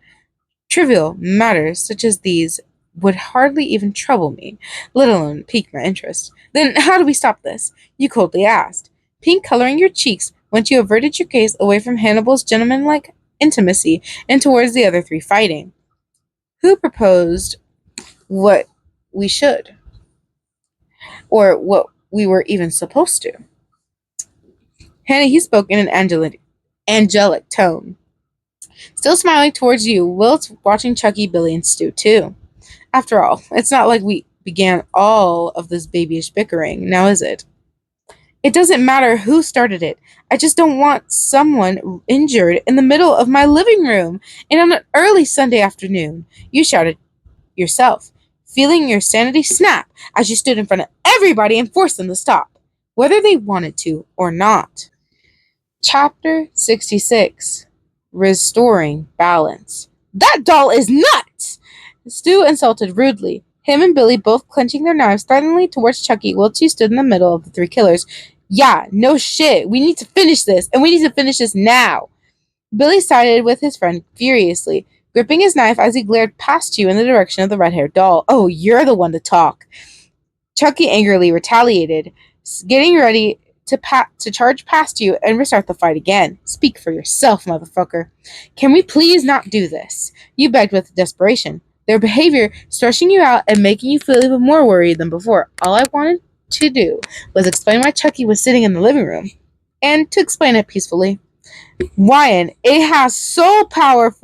trivial matters such as these would hardly even trouble me, let alone pique my interest. Then how do we stop this? You coldly asked, pink coloring your cheeks once you averted your gaze away from Hannibal's gentlemanlike intimacy and towards the other three fighting. Who proposed what we should? Or what we were even supposed to? Hannah, he spoke in an angelic tone, still smiling towards you, whilst watching Chucky, Billy, and Stu, too. After all, it's not like we began all of this babyish bickering, now is it? It doesn't matter who started it. I just don't want someone injured in the middle of my living room and on an early Sunday afternoon, you shouted yourself, feeling your sanity snap as you stood in front of everybody and forced them to stop, whether they wanted to or not. Chapter 66. Restoring Balance. That doll is nuts! Stu insulted rudely, him and Billy both clenching their knives threateningly towards Chucky while she stood in the middle of the three killers. Yeah, no shit. We need to finish this, and we need to finish this now. Billy sided with his friend furiously, gripping his knife as he glared past you in the direction of the red-haired doll. Oh, you're the one to talk. Chucky angrily retaliated, getting ready to charge past you and restart the fight again. Speak for yourself, motherfucker. Can we please not do this? You begged with desperation, their behavior stressing you out and making you feel even more worried than before. All I wanted to do was explain why Chucky was sitting in the living room, and to explain it peacefully. Wyan, it has soul power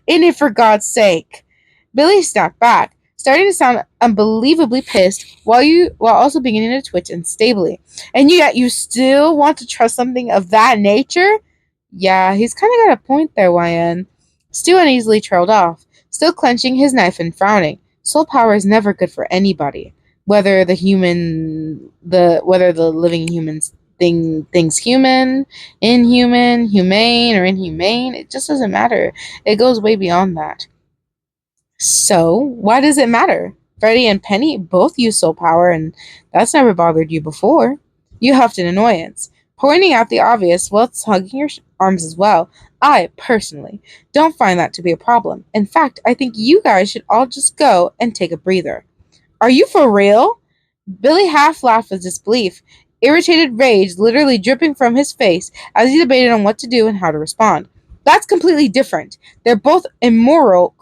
in it, for God's sake. Billy snapped back, starting to sound unbelievably pissed while also beginning to twitch unstably. And yet you still want to trust something of that nature? Yeah, he's kind of got a point there, Wyan. Stu uneasily trailed off, still clenching his knife and frowning. Soul power is never good for anybody, whether the living humans things human, inhuman, humane, or inhumane. It just doesn't matter. It goes way beyond that. So, why does it matter? Freddy and Penny both use soul power, and that's never bothered you before. You huffed in annoyance, pointing out the obvious whilst hugging your arms as well. I, personally, don't find that to be a problem. In fact, I think you guys should all just go and take a breather. Are you for real? Billy half laughed with disbelief, irritated rage literally dripping from his face as he debated on what to do and how to respond. That's completely different. They're both immortal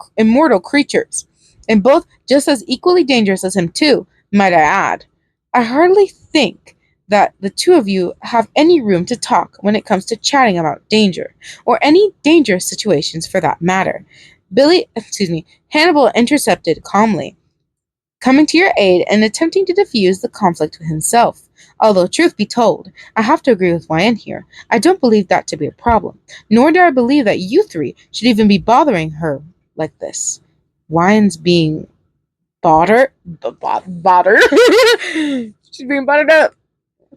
creatures, and both just as equally dangerous as him too, might I add. I hardly think that the two of you have any room to talk when it comes to chatting about danger, or any dangerous situations for that matter. Hannibal intercepted calmly, coming to your aid and attempting to defuse the conflict with himself. Although, truth be told, I have to agree with Wyan here. I don't believe that to be a problem, nor do I believe that you three should even be bothering her like this. Wyan's being bothered. She's being bothered up.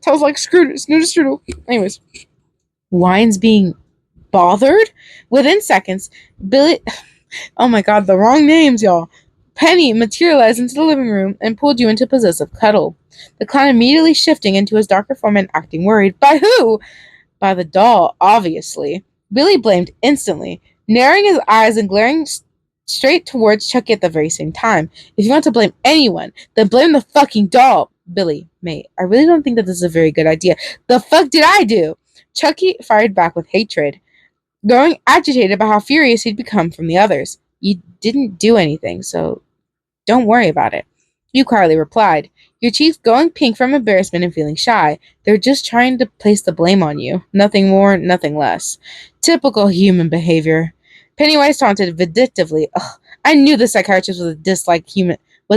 Sounds like snooter strudel. Anyways, Wyan's being bothered? Within seconds, Billy. Oh my god, the wrong names, y'all. Penny materialized into the living room and pulled you into possessive cuddle. The clown immediately shifting into his darker form and acting worried. By who? By the doll, obviously. Billy blamed instantly, narrowing his eyes and glaring straight towards Chucky at the very same time. If you want to blame anyone, then blame the fucking doll. Billy, mate, I really don't think that this is a very good idea. The fuck did I do? Chucky fired back with hatred, growing agitated about how furious he'd become from the others. You didn't do anything, so don't worry about it. You quietly replied, your cheeks going pink from embarrassment and feeling shy. They're just trying to place the blame on you. Nothing more, nothing less. Typical human behavior. Pennywise taunted vindictively. Ugh, I knew the psychiatrist was a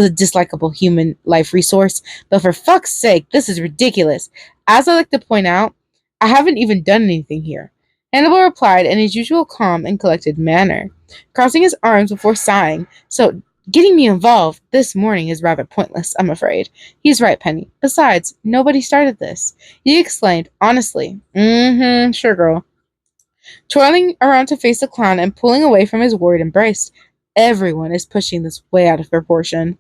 dislikable human life resource, but for fuck's sake, this is ridiculous. As I like to point out, I haven't even done anything here. Hannibal replied in his usual calm and collected manner, crossing his arms before sighing. So, getting me involved this morning is rather pointless, I'm afraid. He's right, Penny. Besides, nobody started this. He exclaimed, honestly. Sure, girl. Twirling around to face the clown and pulling away from his worried embrace. Everyone is pushing this way out of proportion.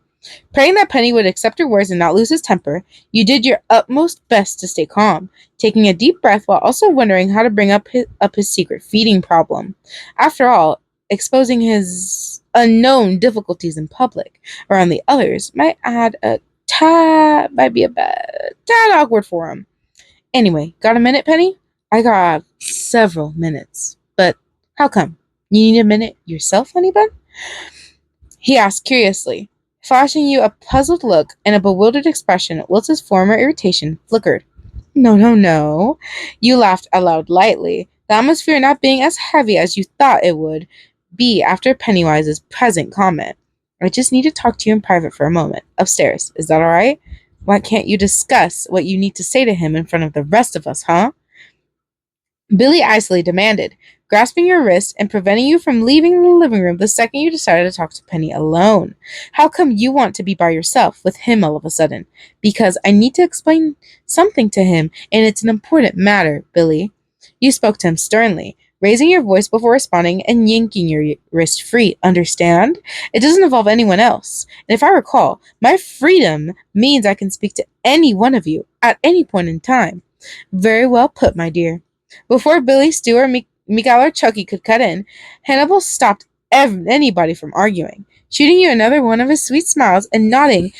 Praying that Penny would accept her words and not lose his temper, you did your utmost best to stay calm, taking a deep breath while also wondering how to bring up his secret feeding problem. After all, exposing his unknown difficulties in public around the others might be a tad awkward for him. Anyway, got a minute, Penny? I got several minutes. But how come? You need a minute yourself, honey bun? He asked curiously, flashing you a puzzled look and a bewildered expression whilst his former irritation flickered. No, no, no. You laughed aloud lightly, the atmosphere not being as heavy as you thought it would be after Pennywise's present comment. I just need to talk to you in private for a moment. Upstairs. Is that all right? Why can't you discuss what you need to say to him in front of the rest of us, huh? Billy icily demanded, grasping your wrist and preventing you from leaving the living room the second you decided to talk to Penny alone. How come you want to be by yourself with him all of a sudden? Because I need to explain something to him, and it's an important matter, Billy. You spoke to him sternly, raising your voice before responding and yanking your wrist free. Understand? It doesn't involve anyone else. And if I recall, my freedom means I can speak to any one of you at any point in time. Very well put, my dear. Before Billy, Stu, or Miguel or Chucky could cut in, Hannibal stopped anybody from arguing, shooting you another one of his sweet smiles and nodding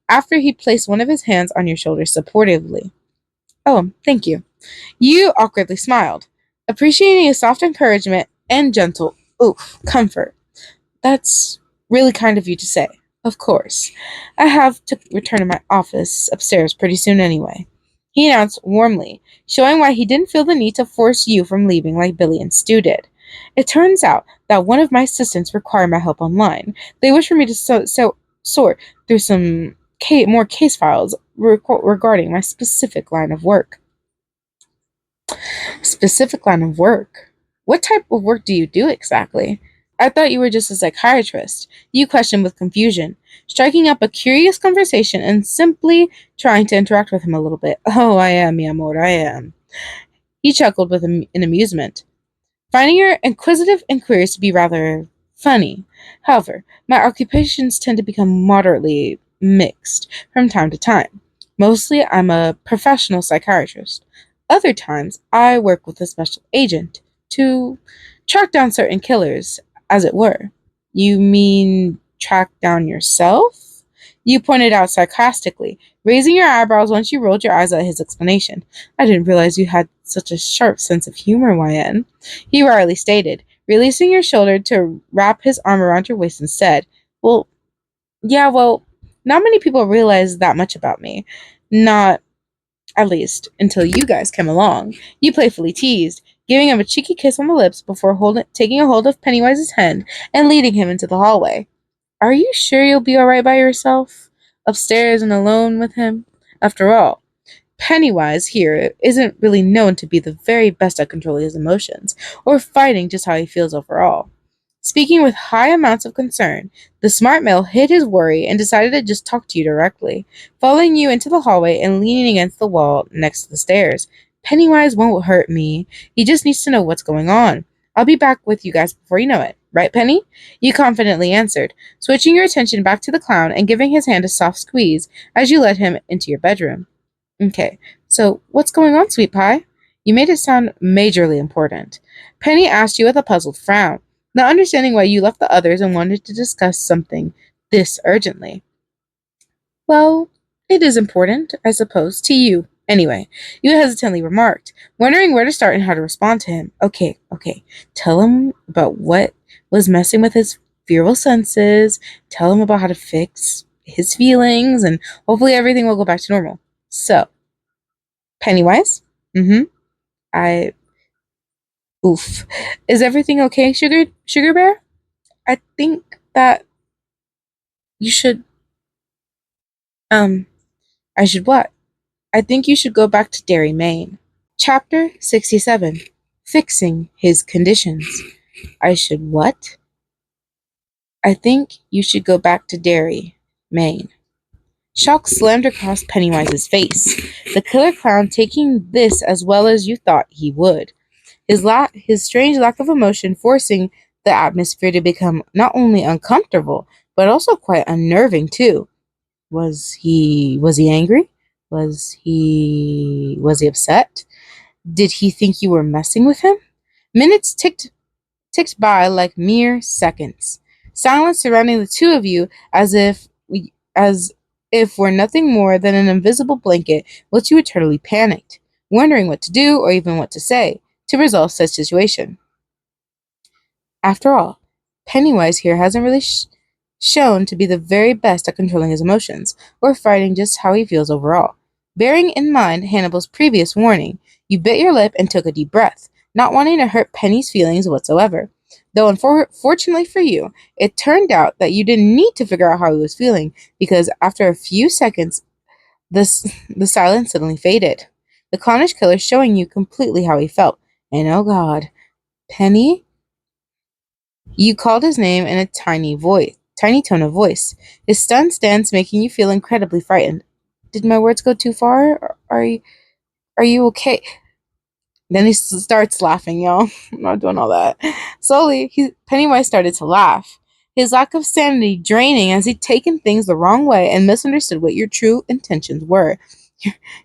after he placed one of his hands on your shoulder supportively. Oh, thank you. You awkwardly smiled, appreciating his soft encouragement and gentle, comfort. That's really kind of you to say. Of course. I have to return to my office upstairs pretty soon anyway, he announced warmly, showing why he didn't feel the need to force you from leaving like Billy and Stu did. It turns out that one of my assistants required my help online. They wish for me to sort through some more case files regarding my specific line of work. Specific line of work? What type of work do you do exactly? I thought you were just a psychiatrist. You questioned with confusion, striking up a curious conversation and simply trying to interact with him a little bit. Oh, I am, mi amor, I am. He chuckled with in amusement, finding your inquisitive inquiries to be rather funny. However, my occupations tend to become moderately mixed from time to time. Mostly, I'm a professional psychiatrist. Other times, I work with a special agent to track down certain killers, as it were. You mean track down yourself? you pointed out sarcastically, raising your eyebrows once you rolled your eyes at his explanation. I didn't realize you had such a sharp sense of humor, YN. He wryly stated, releasing your shoulder to wrap his arm around your waist instead. Well, not many people realize that much about me. Not, at least, until you guys came along. You playfully teased, giving him a cheeky kiss on the lips before taking a hold of Pennywise's hand and leading him into the hallway. Are you sure you'll be alright by yourself? Upstairs and alone with him? After all, Pennywise here isn't really known to be the very best at controlling his emotions, or fighting just how he feels overall. Speaking with high amounts of concern, the smart male hid his worry and decided to just talk to you directly, following you into the hallway and leaning against the wall next to the stairs. Pennywise won't hurt me. He just needs to know what's going on. I'll be back with you guys before you know it. Right, Penny? You confidently answered, switching your attention back to the clown and giving his hand a soft squeeze as you led him into your bedroom. Okay, so what's going on, sweet pie? You made it sound majorly important. Penny asked you with a puzzled frown, not understanding why you left the others and wanted to discuss something this urgently. Well, it is important, I suppose, to you. Anyway, you hesitantly remarked, wondering where to start and how to respond to him. Okay, tell him about what was messing with his feral senses, tell him about how to fix his feelings, and hopefully everything will go back to normal. So, Pennywise? I oof. Is everything okay, Sugar Bear? I think that you should I should what? I think you should go back to Derry, Maine. Chapter 67. Fixing his conditions. I should what? I think you should go back to Derry, Maine. Shock slammed across Pennywise's face, the killer clown taking this as well as you thought he would. His strange lack of emotion forcing the atmosphere to become not only uncomfortable, but also quite unnerving too. Was he angry? Was he upset? Did he think you were messing with him? Minutes ticked by like mere seconds. Silence surrounding the two of you as if were nothing more than an invisible blanket which you eternally panicked, wondering what to do or even what to say to resolve such situation. After all, Pennywise here hasn't really shown to be the very best at controlling his emotions, or fighting just how he feels overall. Bearing in mind Hannibal's previous warning, you bit your lip and took a deep breath, not wanting to hurt Penny's feelings whatsoever. Though unfortunately for you, it turned out that you didn't need to figure out how he was feeling, because after a few seconds, the silence suddenly faded. The clownish killer showing you completely how he felt. And oh god, Penny? You called his name in a tiny tone of voice, his stunned stance making you feel incredibly frightened. Did my words go too far? Are you okay? Then he starts laughing, y'all. I'm not doing all that. Slowly, Pennywise started to laugh, his lack of sanity draining as he'd taken things the wrong way and misunderstood what your true intentions were.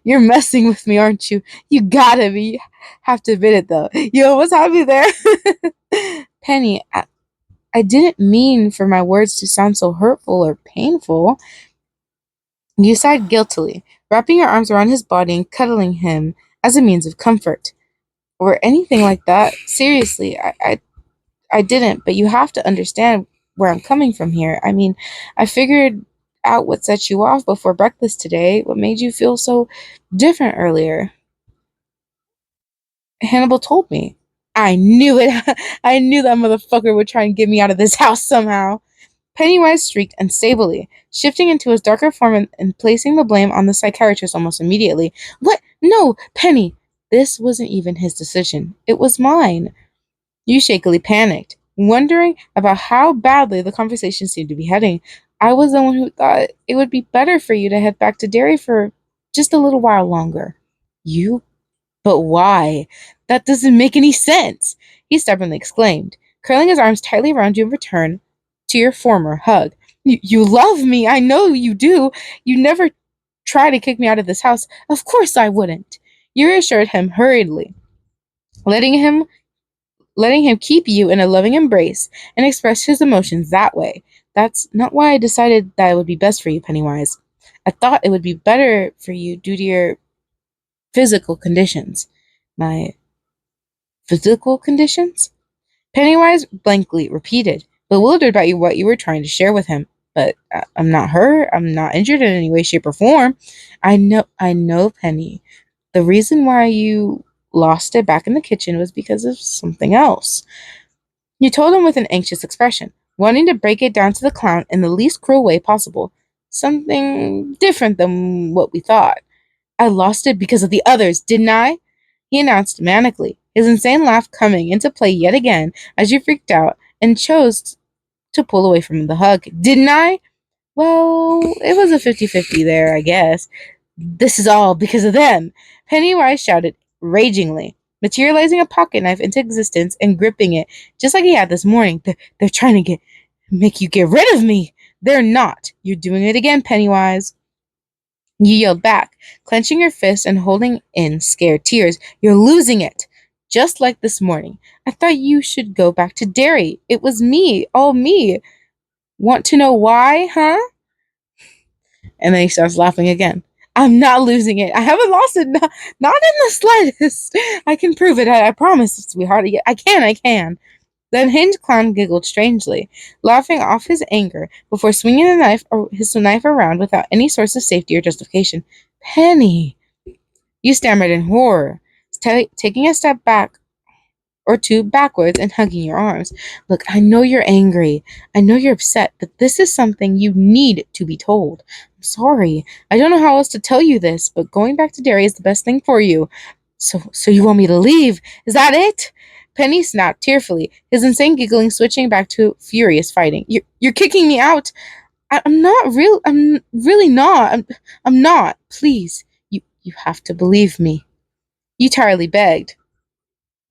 You're messing with me, aren't you? You gotta be. Have to admit it, though. You almost have me there. Penny, I didn't mean for my words to sound so hurtful or painful. You sighed guiltily, wrapping your arms around his body and cuddling him as a means of comfort. Or anything like that. Seriously, I didn't, but you have to understand where I'm coming from here. I mean, I figured out what set you off before breakfast today, what made you feel so different earlier. Hannibal told me. I knew it. I knew that motherfucker would try and get me out of this house somehow. Pennywise shrieked unstably, shifting into his darker form and placing the blame on the psychiatrist almost immediately. What? No, Penny! This wasn't even his decision. It was mine. You shakily panicked, wondering about how badly the conversation seemed to be heading. I was the one who thought it would be better for you to head back to Derry for just a little while longer. You? But why? That doesn't make any sense, he stubbornly exclaimed, curling his arms tightly around you in return to your former hug. You love me, I know you do. You never try to kick me out of this house. Of course I wouldn't. You reassured him hurriedly, letting him keep you in a loving embrace and express his emotions that way. That's not why I decided that it would be best for you, Pennywise. I thought it would be better for you due to your physical conditions. My physical conditions? Pennywise blankly repeated, bewildered by what you were trying to share with him. But I'm not hurt. I'm not injured in any way, shape, or form. I know, Penny. The reason why you lost it back in the kitchen was because of something else. You told him with an anxious expression, wanting to break it down to the clown in the least cruel way possible. Something different than what we thought. I lost it because of the others, didn't I? He announced manically, his insane laugh coming into play yet again as you freaked out and chose to pull away from the hug. Didn't I? Well, it was a 50-50 there, I guess. This is all because of them, Pennywise shouted ragingly, materializing a pocket knife into existence and gripping it just like he had this morning. They're trying to make you get rid of me. They're not. You're doing it again, Pennywise. You yelled back, clenching your fist and holding in scared tears. You're losing it. Just like this morning. I thought you should go back to Derry. It was me, all me. Want to know why, huh? And then he starts laughing again. I'm not losing it. I haven't lost it. Not in the slightest. I can prove it. I promise, sweetheart. I can. The unhinged clown giggled strangely, laughing off his anger before swinging his knife around without any source of safety or justification. Penny, you stammered in horror, taking a step back or two backwards and hugging your arms. Look, I know you're angry. I know you're upset, but this is something you need to be told. I'm sorry. I don't know how else to tell you this, but going back to Derry is the best thing for you. So you want me to leave? Is that it? Penny snapped tearfully, his insane giggling switching back to furious fighting. You're kicking me out. I'm not real. I'm really not. I'm not. Please, you have to believe me. You tiredly begged,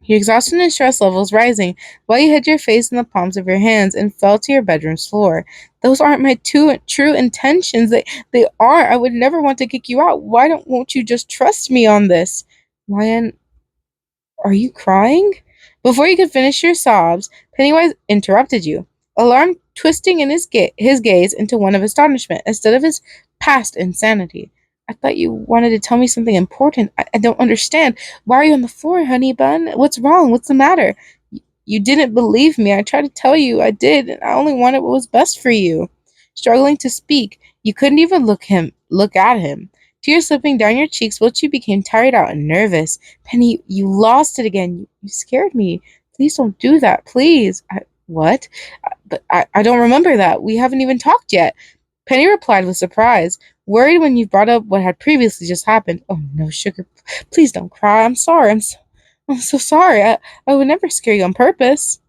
your exhaustion and stress levels rising while you hid your face in the palms of your hands and fell to your bedroom's floor. Those aren't my true intentions. They aren't. I would never want to kick you out. Won't you just trust me on this? Ryan, are you crying? Before you could finish your sobs, Pennywise interrupted you, alarm twisting in his gaze into one of astonishment instead of his past insanity. I thought you wanted to tell me something important. I don't understand. Why are you on the floor, honey bun? What's wrong? What's the matter? You didn't believe me. I tried to tell you I did, and I only wanted what was best for you. Struggling to speak, you couldn't even look at him. Tears slipping down your cheeks whilst you became tired out and nervous. Penny, you lost it again. You scared me. Please don't do that. Please. What? I don't remember that. We haven't even talked yet. Penny replied with surprise, worried when you brought up what had previously just happened. Oh no, sugar. Please don't cry. I'm sorry. I'm so sorry. I would never scare you on purpose.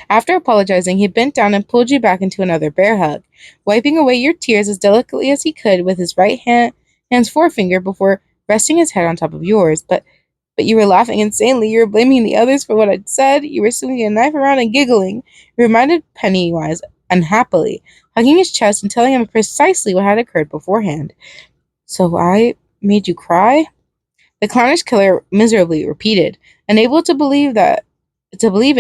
After apologizing, he bent down and pulled you back into another bear hug, wiping away your tears as delicately as he could with his hand's forefinger before resting his head on top of yours. But you were laughing insanely. You were blaming the others for what I'd said. You were swinging a knife around and giggling. You reminded Pennywise unhappily, hugging his chest and telling him precisely what had occurred beforehand. So I made you cry? The clownish killer miserably repeated, unable to believe it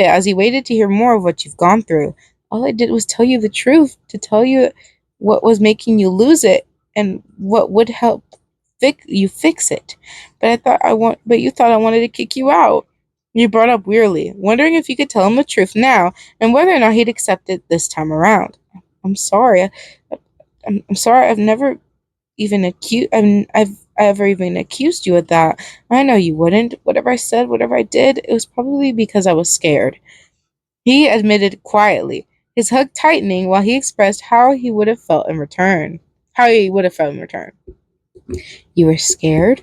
as he waited to hear more of what you've gone through. All I did was tell you the truth, to tell you what was making you lose it and what would help fix it. But you thought I wanted to kick you out. You brought up wearily, wondering if you could tell him the truth now and whether or not he'd accept it this time around. I'm sorry. I'm sorry. I've never even I've ever even accused you of that. I know you wouldn't. Whatever I said, whatever I did, it was probably because I was scared. He admitted quietly, his hug tightening while he expressed how he would have felt in return. How he would have felt in return. You were scared?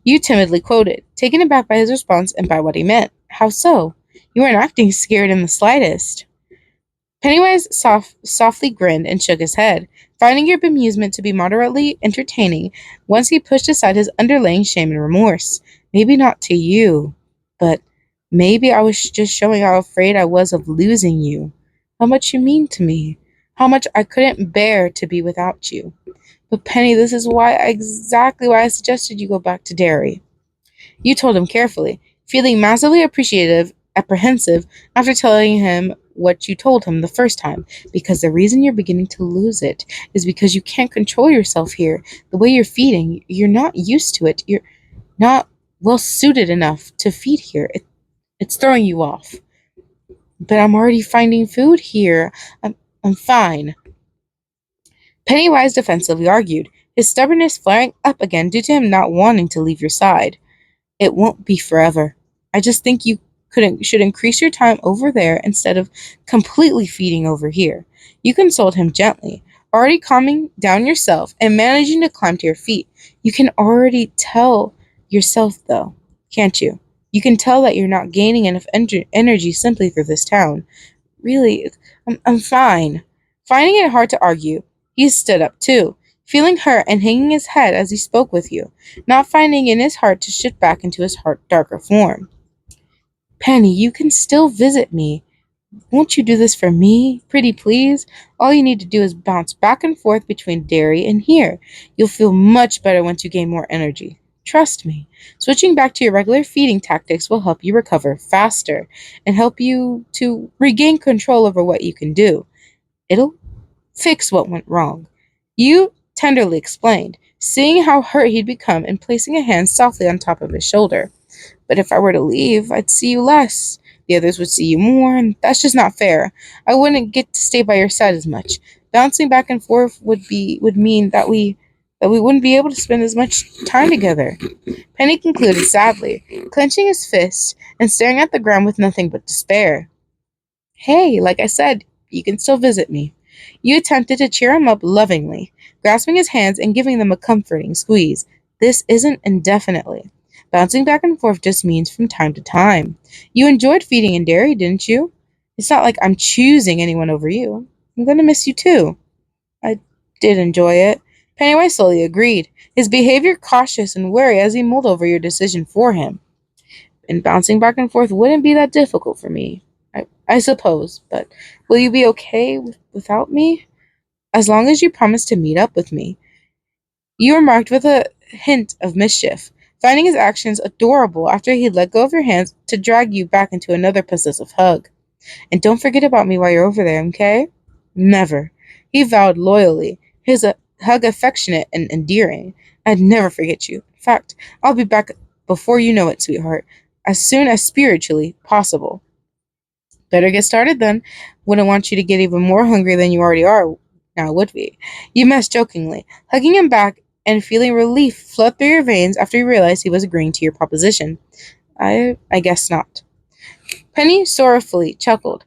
You timidly quoted, taken aback by his response and by what he meant. How so? You weren't acting scared in the slightest. Pennywise softly grinned and shook his head, finding your bemusement to be moderately entertaining once he pushed aside his underlying shame and remorse. Maybe not to you, but maybe I was just showing how afraid I was of losing you. How much you mean to me. How much I couldn't bear to be without you. But Penny, this is exactly why I suggested you go back to Derry. You told him carefully, feeling massively apprehensive after telling him what you told him the first time, because the reason you're beginning to lose it is because you can't control yourself here. The way you're feeding, you're not used to it. You're not well suited enough to feed here. It's throwing you off. But I'm already finding food here. I'm fine. Pennywise defensively argued, his stubbornness flaring up again due to him not wanting to leave your side. It won't be forever. I just think you should increase your time over there instead of completely feeding over here. You consoled him gently, already calming down yourself and managing to climb to your feet. You can already tell yourself, though, can't you? You can tell that you're not gaining enough energy simply through this town. Really, I'm fine. Finding it hard to argue, he stood up too, feeling hurt and hanging his head as he spoke with you, not finding in his heart to shift back into his darker form. Penny, you can still visit me. Won't you do this for me? Pretty please? All you need to do is bounce back and forth between Derry and here. You'll feel much better once you gain more energy. Trust me. Switching back to your regular feeding tactics will help you recover faster and help you to regain control over what you can do. It'll fix what went wrong. You tenderly explained, seeing how hurt he'd become and placing a hand softly on top of his shoulder. But if I were to leave, I'd see you less. The others would see you more, and that's just not fair. I wouldn't get to stay by your side as much. Bouncing back and forth would mean that we wouldn't be able to spend as much time together. Penny concluded sadly, clenching his fist and staring at the ground with nothing but despair. Hey, like I said, you can still visit me. You attempted to cheer him up lovingly, grasping his hands and giving them a comforting squeeze. This isn't indefinitely. Bouncing back and forth just means from time to time. You enjoyed feeding in Derry, didn't you? It's not like I'm choosing anyone over you. I'm going to miss you too. I did enjoy it. Pennywise slowly agreed, his behavior cautious and wary as he mulled over your decision for him. And bouncing back and forth wouldn't be that difficult for me, I suppose, but will you be okay without me? As long as you promise to meet up with me. You remarked with a hint of mischief, finding his actions adorable after he let go of your hands to drag you back into another possessive hug. And don't forget about me while you're over there, okay? Never. He vowed loyally, his hug affectionate and endearing. I'd never forget you. In fact, I'll be back before you know it, sweetheart, as soon as spiritually possible. Better get started then. Wouldn't want you to get even more hungry than you already are now, would we? You messed jokingly, hugging him back and feeling relief flood through your veins after you realized he was agreeing to your proposition. I guess not. Penny sorrowfully chuckled,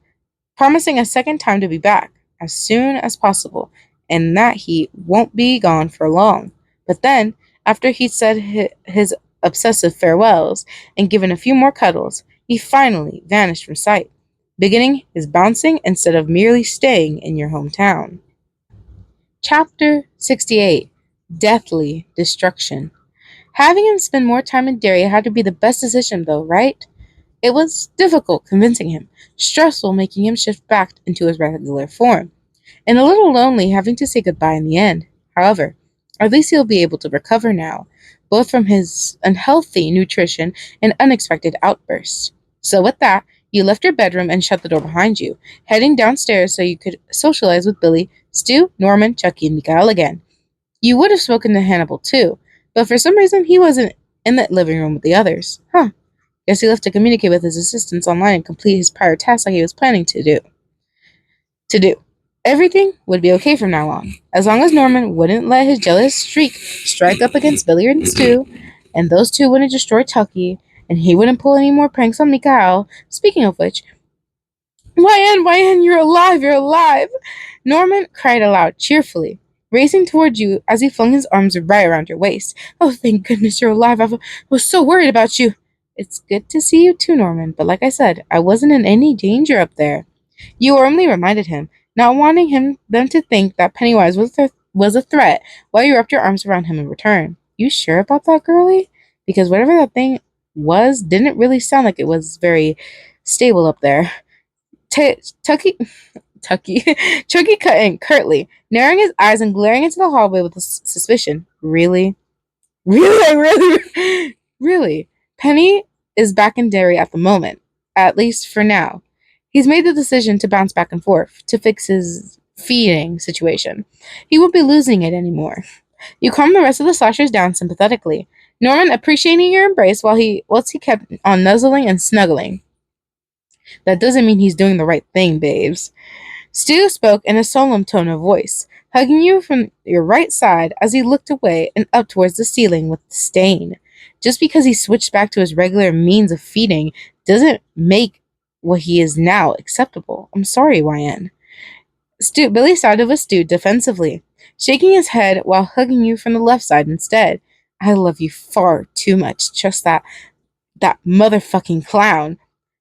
promising a second time to be back as soon as possible, and that he won't be gone for long. But then, after he'd said his obsessive farewells and given a few more cuddles, he finally vanished from sight, beginning his bouncing instead of merely staying in your hometown. Chapter 68. Deathly Destruction. Having him spend more time in Derry had to be the best decision, though, right? It was difficult convincing him, stressful making him shift back into his regular form, and a little lonely having to say goodbye in the end. However, at least he'll be able to recover now, both from his unhealthy nutrition and unexpected outbursts. So with that, you left your bedroom and shut the door behind you, heading downstairs so you could socialize with Billy, Stu, Norman, Chucky, and Mikael again. You would have spoken to Hannibal too, but for some reason he wasn't in the living room with the others. Guess he left to communicate with his assistants online and complete his prior tasks like he was planning to do. Everything would be okay from now on, as long as Norman wouldn't let his jealous streak strike up against Billy and Stu, and those two wouldn't destroy Tucky, and he wouldn't pull any more pranks on Mikael. Speaking of which, YN, you're alive, you're alive! Norman cried aloud cheerfully, racing toward you as he flung his arms right around your waist. Oh, thank goodness you're alive. I was so worried about you. It's good to see you too, Norman, but like I said, I wasn't in any danger up there. You warmly reminded him, not wanting them to think that Pennywise was a threat while you wrapped your arms around him in return. You sure about that, girlie? Because whatever that thing was didn't really sound like it was very stable up there. Tucky Chucky cut in curtly, narrowing his eyes and glaring into the hallway with suspicion. Really? Really? Really? Penny is back in Derry at the moment, at least for now. He's made the decision to bounce back and forth to fix his feeding situation. He won't be losing it anymore. You calm the rest of the slashers down sympathetically. Norman appreciating your embrace whilst he kept on nuzzling and snuggling. That doesn't mean he's doing the right thing, babes. Stu spoke in a solemn tone of voice, hugging you from your right side as he looked away and up towards the ceiling with disdain. Just because he switched back to his regular means of feeding doesn't make what he is now acceptable. I'm sorry, YN. Billy sided with Stu defensively, shaking his head while hugging you from the left side instead. I love you far too much, just that motherfucking clown.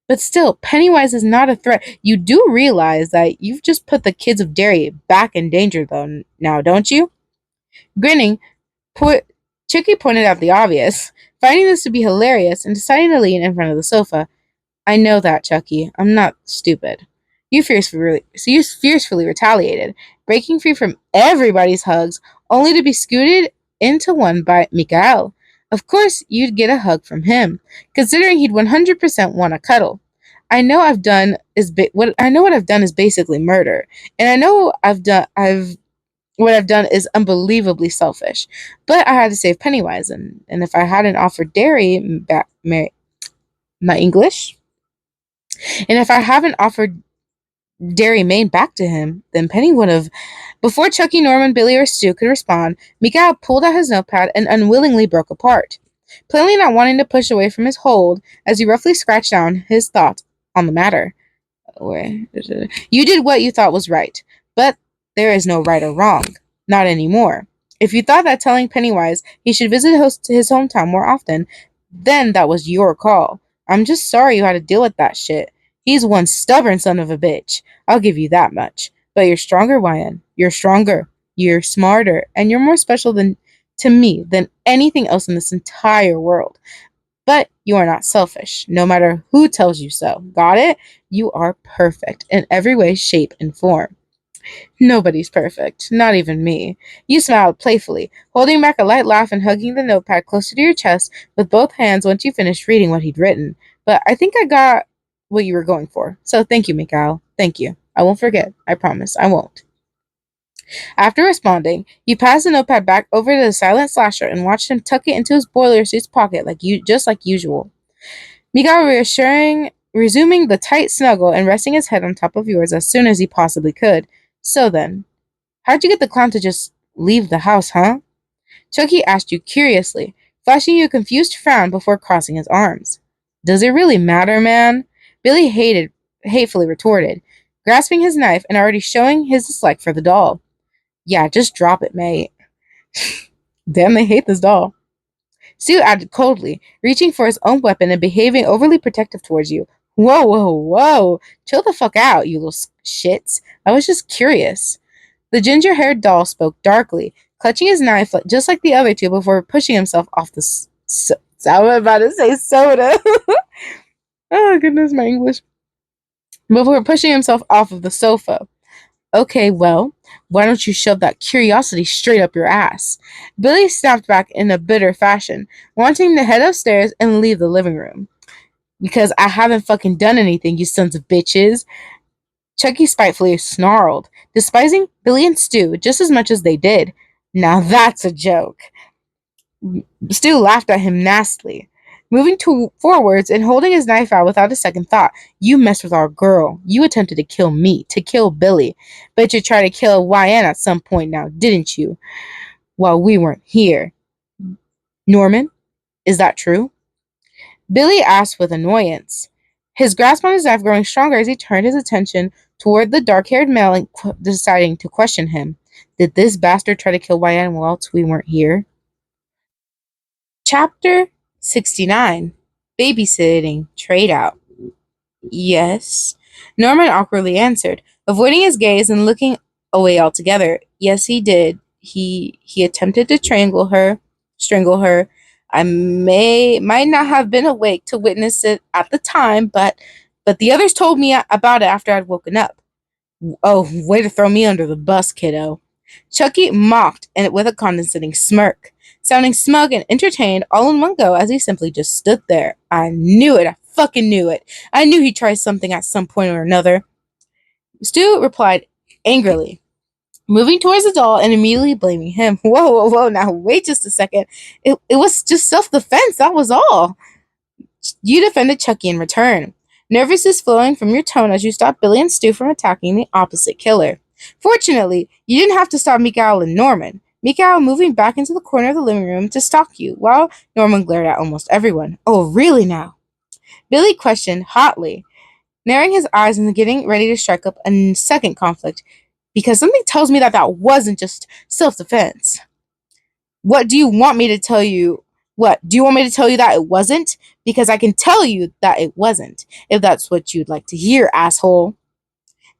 But still, Pennywise is not a threat. You do realize that you've just put the kids of Derry back in danger, though, now, don't you? Grinning, Chicky pointed out the obvious, finding this to be hilarious and deciding to lean in front of the sofa. I know that, Chucky. I'm not stupid. You fiercely retaliated, breaking free from everybody's hugs, only to be scooted into one by Mikael. Of course, you'd get a hug from him, considering he'd 100% want a cuddle. I know what I've done is basically murder, and I know what I've done is unbelievably selfish. But I had to save Pennywise, and if I hadn't offered Derry my English, and if I haven't offered Derry MAINE back to him, then Penny would have. Before Chucky, Norman, Billy, or Stu could respond, Mikael pulled out his notepad and unwillingly broke apart, plainly not wanting to push away from his hold as he roughly scratched down his thoughts on the matter. You did what you thought was right, but there is no right or wrong. Not anymore. If you thought that telling Pennywise he should visit his hometown more often, then that was your call. I'm just sorry you had to deal with that shit. He's one stubborn son of a bitch. I'll give you that much. But you're stronger, YN. You're stronger. You're smarter. And you're more special to me than anything else in this entire world. But you are not selfish, no matter who tells you so. Got it? You are perfect in every way, shape, and form. Nobody's perfect, not even me. You smiled playfully, holding back a light laugh and hugging the notepad closer to your chest with both hands once you finished reading what he'd written. But I think I got what you were going for. So thank you, Mikael. Thank you. I won't forget. I promise. I won't. After responding, you passed the notepad back over to the silent slasher and watched him tuck it into his boiler suit's pocket just like usual. Mikael resuming the tight snuggle and resting his head on top of yours as soon as he possibly could. So then, how'd you get the clown to just leave the house, huh? Chucky asked you curiously, flashing you a confused frown before crossing his arms. Does it really matter, man? Billy hatefully retorted, grasping his knife and already showing his dislike for the doll. Yeah, just drop it, mate. Damn, they hate this doll. Stu added coldly, reaching for his own weapon and behaving overly protective towards you. Whoa, whoa, whoa. Chill the fuck out, you little shits. I was just curious. The ginger-haired doll spoke darkly, clutching his knife just like the other two before pushing himself off the I was about to say soda. Oh, goodness, my English. Before pushing himself off of the sofa. Okay, well, why don't you shove that curiosity straight up your ass? Billy snapped back in a bitter fashion, wanting to head upstairs and leave the living room. Because I haven't fucking done anything, you sons of bitches. Chucky spitefully snarled, despising Billy and Stu just as much as they did. Now that's a joke. Stu laughed at him nastily, moving forwards and holding his knife out without a second thought. You messed with our girl. You attempted to kill me, to kill Billy. Bet you tried to kill YN at some point now, didn't you? While we weren't here. Norman, is that true? Billy asked with annoyance, his grasp on his knife growing stronger as he turned his attention toward the dark-haired male and deciding to question him. Did this bastard try to kill YN whilst we weren't here? Chapter 69. Babysitting. Tradeout. Yes. Norman awkwardly answered, avoiding his gaze and looking away altogether. Yes, he did. He attempted to strangle her. I might not have been awake to witness it at the time, but the others told me about it after I'd woken up. Oh, way to throw me under the bus, kiddo. Chucky mocked and with a condescending smirk, sounding smug and entertained all in one go as he simply just stood there. I knew it. I fucking knew it. I knew he'd try something at some point or another. Stu replied angrily, moving towards the doll and immediately blaming him. Whoa, whoa, whoa, now wait just a second. It was just self-defense, that was all. You defended Chucky in return. Nervousness flowing from your tone as you stopped Billy and Stu from attacking the opposite killer. Fortunately, you didn't have to stop Mikael and Norman. Mikael moving back into the corner of the living room to stalk you, while Norman glared at almost everyone. Oh, really now? Billy questioned hotly, narrowing his eyes and getting ready to strike up a second conflict, because something tells me that wasn't just self-defense. What do you want me to tell you? What? Do you want me to tell you that it wasn't? Because I can tell you that it wasn't, if that's what you'd like to hear, asshole.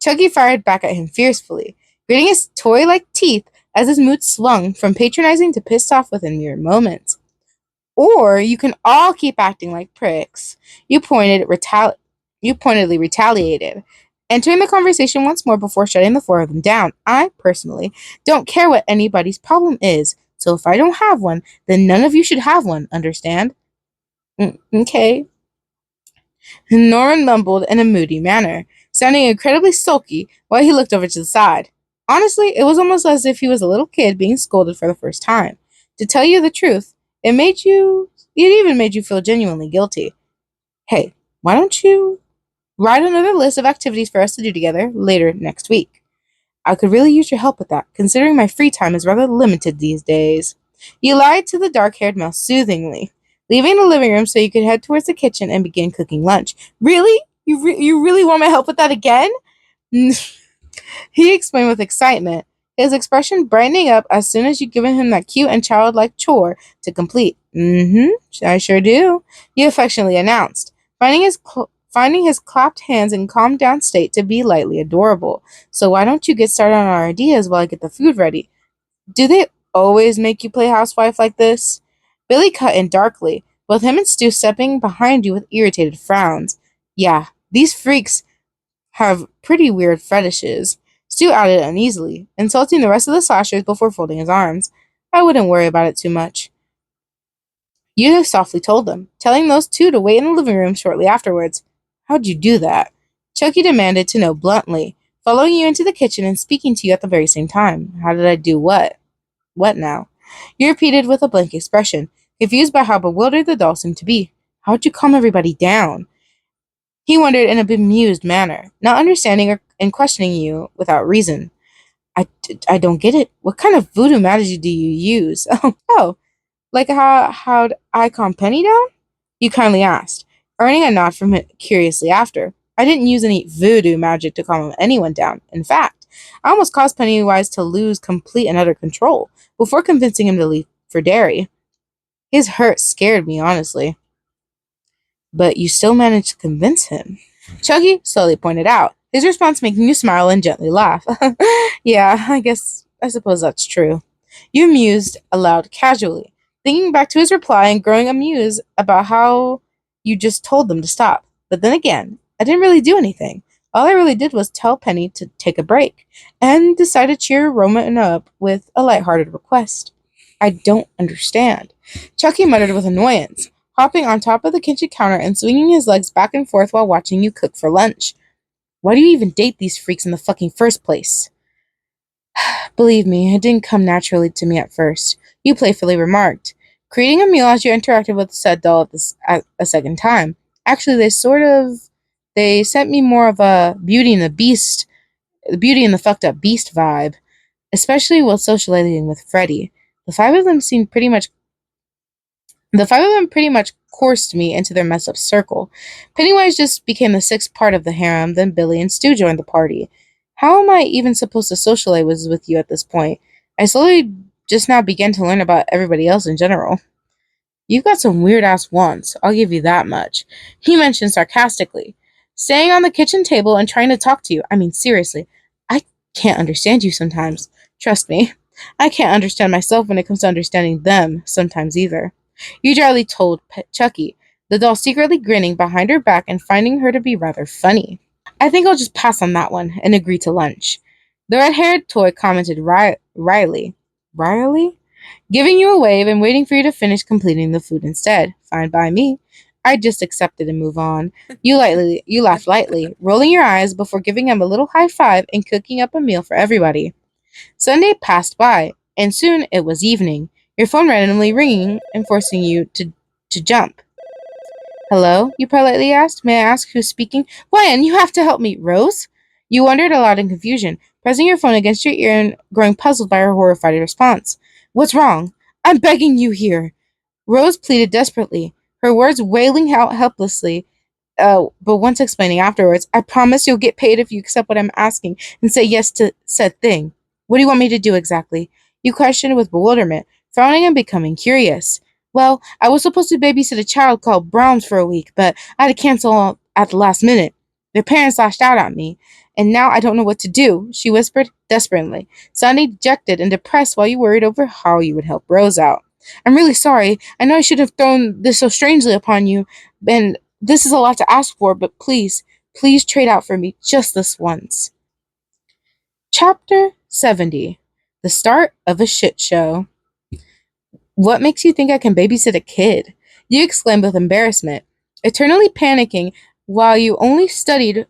Chucky fired back at him fiercely, gritting his toy-like teeth as his mood swung from patronizing to pissed off within mere moments. Or you can all keep acting like pricks. You pointedly retaliated, entering the conversation once more before shutting the four of them down. I, personally, don't care what anybody's problem is, so if I don't have one, then none of you should have one, understand? Okay. Norman mumbled in a moody manner, sounding incredibly sulky while he looked over to the side. Honestly, it was almost as if he was a little kid being scolded for the first time. To tell you the truth, it even made you feel genuinely guilty. Hey, why don't you write another list of activities for us to do together later next week? I could really use your help with that, considering my free time is rather limited these days. You lied to the dark-haired mouse soothingly, leaving the living room so you could head towards the kitchen and begin cooking lunch. Really? You really want my help with that again? He explained with excitement, his expression brightening up as soon as you'd given him that cute and childlike chore to complete. I sure do, he affectionately announced, finding his clapped hands in calmed down state to be lightly adorable. So why don't you get started on our ideas while I get the food ready? Do they always make you play housewife like this? Billy cut in darkly, with him and Stu stepping behind you with irritated frowns. Yeah, these freaks have pretty weird fetishes. Stu added uneasily, insulting the rest of the slashers before folding his arms. I wouldn't worry about it too much. You softly told them, telling those two to wait in the living room shortly afterwards. How'd you do that? Chucky demanded to know bluntly, following you into the kitchen and speaking to you at the very same time. How did I do what? What now? You repeated with a blank expression, confused by how bewildered the doll seemed to be. How'd you calm everybody down? He wondered in a bemused manner, not understanding and questioning you without reason. I don't get it. What kind of voodoo magic do you use? Oh, like how'd I calm Penny down? You kindly asked, earning a nod from him curiously after. I didn't use any voodoo magic to calm anyone down. In fact, I almost caused Pennywise to lose complete and utter control before convincing him to leave for Derry. His hurt scared me, honestly. But you still managed to convince him. Chucky slowly pointed out, his response making you smile and gently laugh. Yeah, I suppose that's true. You mused aloud casually, thinking back to his reply and growing amused about how you just told them to stop. But then again, I didn't really do anything. All I really did was tell Penny to take a break, and decide to cheer Roman up with a lighthearted request. I don't understand. Chucky muttered with annoyance, hopping on top of the kitchen counter and swinging his legs back and forth while watching you cook for lunch. Why do you even date these freaks in the fucking first place? Believe me, it didn't come naturally to me at first, you playfully remarked, creating a meal as you interacted with said doll at a second time. Actually, they sent me more of a Beauty and the Fucked Up Beast vibe, especially while socializing with Freddy. The five of them pretty much coursed me into their messed up circle. Pennywise just became the sixth part of the harem, then Billy and Stu joined the party. How am I even supposed to socialize with you at this point? I slowly just now began to learn about everybody else in general. You've got some weird-ass wants, I'll give you that much, he mentioned sarcastically, staying on the kitchen table and trying to talk to you. I mean, seriously, I can't understand you sometimes. Trust me, I can't understand myself when it comes to understanding them sometimes either. You dryly told Chucky, the doll secretly grinning behind her back and finding her to be rather funny. I think I'll just pass on that one and agree to lunch. The red-haired toy commented Riley. Riley? Giving you a wave and waiting for you to finish completing the food instead. Fine by me. I'd just accept it and move on. You laughed lightly, rolling your eyes before giving him a little high five and cooking up a meal for everybody. Sunday passed by, and soon it was evening, your phone randomly ringing and forcing you to jump. Hello? You politely asked. May I ask who's speaking? Wyan, you have to help me. Rose? You wondered aloud in confusion, pressing your phone against your ear and growing puzzled by her horrified response. What's wrong? I'm begging you here. Rose pleaded desperately, her words wailing out helplessly. But once explaining afterwards, I promise you'll get paid if you accept what I'm asking and say yes to said thing. What do you want me to do exactly? You questioned with bewilderment, frowning and becoming curious. Well, I was supposed to babysit a child called Brahms for a week, but I had to cancel at the last minute. Their parents lashed out at me, and now I don't know what to do, she whispered desperately, sounding dejected and depressed while you worried over how you would help Rose out. I'm really sorry. I know I should have thrown this so strangely upon you, and this is a lot to ask for, but please trade out for me just this once. Chapter 70. The Start of a Shit Show. What makes you think I can babysit a kid? You exclaimed with embarrassment, eternally panicking while you only studied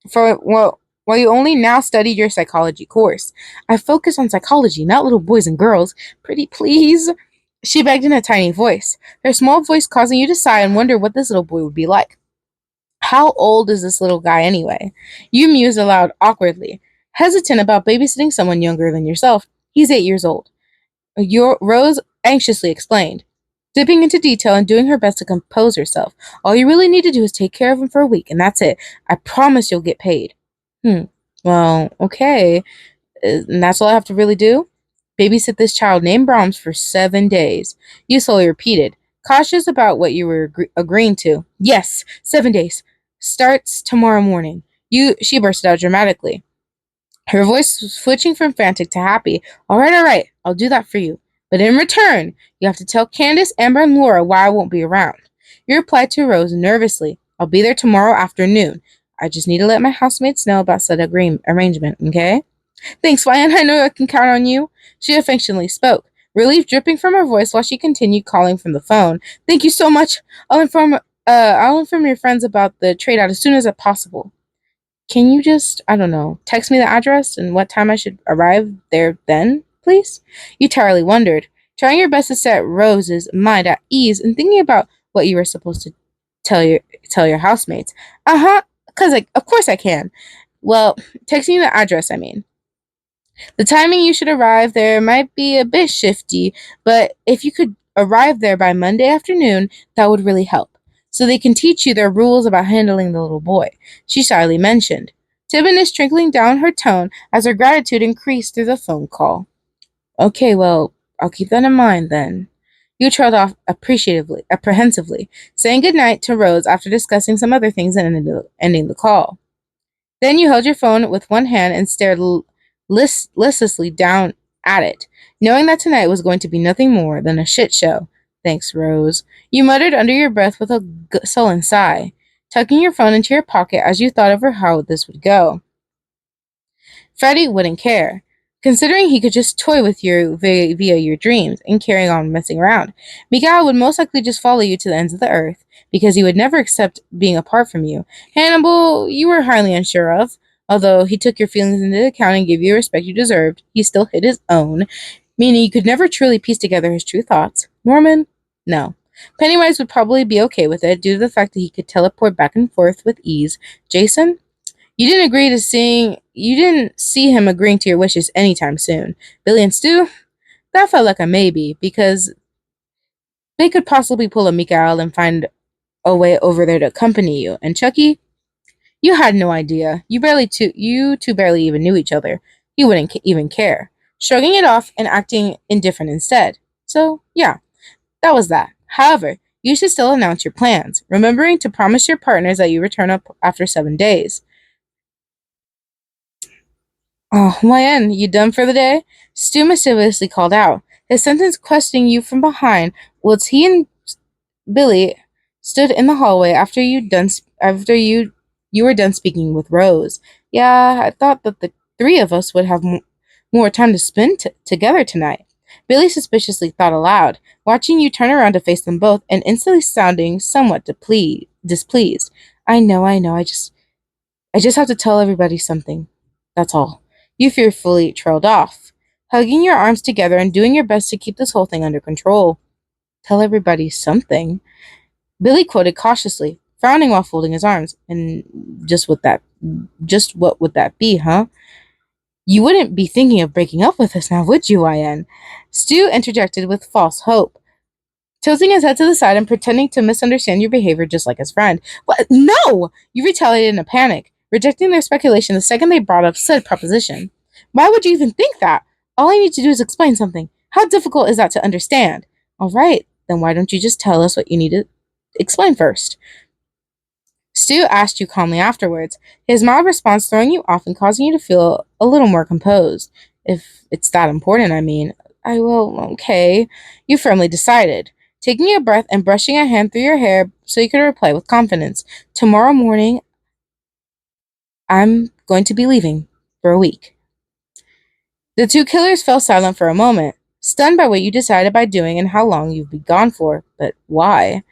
for while you only now studied your psychology course. I focus on psychology, not little boys and girls. Pretty please. She begged in a tiny voice, her small voice causing you to sigh and wonder what this little boy would be like. How old is this little guy anyway? You mused aloud awkwardly, hesitant about babysitting someone younger than yourself. He's 8 years old. Your Rose anxiously explained, dipping into detail and doing her best to compose herself. All you really need to do is take care of him for a week, and that's it. I promise you'll get paid. Hmm. Well, okay. And that's all I have to really do? Babysit this child named Brahms for 7 days. You slowly repeated, cautious about what you were agreeing to. Yes, 7 days. Starts tomorrow morning. She burst out dramatically, her voice switching from frantic to happy. All right, I'll do that for you. But in return, you have to tell Candace, Amber, and Laura why I won't be around. You replied to Rose nervously. I'll be there tomorrow afternoon. I just need to let my housemates know about said arrangement, okay? Thanks, Ryan. I know I can count on you. She affectionately spoke, relief dripping from her voice while she continued calling from the phone. Thank you so much. I'll inform your friends about the trade out as soon as possible. Can you just, I don't know, text me the address and what time I should arrive there then, please? You tiredly wondered, trying your best to set Rose's mind at ease and thinking about what you were supposed to tell your housemates. Uh-huh, of course I can. Well, text me the address, I mean. The timing you should arrive there might be a bit shifty, but if you could arrive there by Monday afternoon, that would really help. So they can teach you their rules about handling the little boy, she shyly mentioned, timidness trickling down her tone as her gratitude increased through the phone call. Okay, well, I'll keep that in mind then. You trailed off apprehensively, saying goodnight to Rose after discussing some other things and ending the call. Then you held your phone with one hand and stared listlessly down at it, knowing that tonight was going to be nothing more than a shit show. Thanks, Rose. You muttered under your breath with a sullen sigh, tucking your phone into your pocket as you thought over how this would go. Freddie wouldn't care, considering he could just toy with you via your dreams and carry on messing around. Miguel would most likely just follow you to the ends of the earth, because he would never accept being apart from you. Hannibal, you were highly unsure of. Although he took your feelings into account and gave you the respect you deserved, he still hid his own, meaning you could never truly piece together his true thoughts. Norman? No. Pennywise would probably be okay with it due to the fact that he could teleport back and forth with ease. Jason? You didn't see him agreeing to your wishes anytime soon. Billy and Stu? That felt like a maybe, because they could possibly pull a Mikael and find a way over there to accompany you. And Chucky? You had no idea. You two barely even knew each other. He wouldn't even care, shrugging it off and acting indifferent instead. So, yeah, that was that. However, you should still announce your plans, remembering to promise your partners that you return up after 7 days. Oh, Lyanne, you done for the day? Stu mischievously called out, his sentence questioning you from behind, whilst he and Billy stood in the hallway after you were done speaking with Rose. Yeah, I thought that the three of us would have more time to spend together tonight. Billy suspiciously thought aloud, watching you turn around to face them both and instantly sounding somewhat displeased. I know, I just have to tell everybody something. That's all. You fearfully trailed off, hugging your arms together and doing your best to keep this whole thing under control. Tell everybody something. Billy quoted cautiously, frowning while folding his arms. And just what would that be, huh? You wouldn't be thinking of breaking up with us now, would you, YN? Stu interjected with false hope, tilting his head to the side and pretending to misunderstand your behavior just like his friend. What? No! You retaliated in a panic, rejecting their speculation the second they brought up said proposition. Why would you even think that? All I need to do is explain something. How difficult is that to understand? All right, then why don't you just tell us what you need to explain first? Stu asked you calmly afterwards, his mild response throwing you off and causing you to feel a little more composed. If it's that important, I mean. Okay. You firmly decided, taking a breath and brushing a hand through your hair so you could reply with confidence. Tomorrow morning, I'm going to be leaving for a week. The two killers fell silent for a moment, stunned by what you decided by doing and how long you'd be gone for. But why?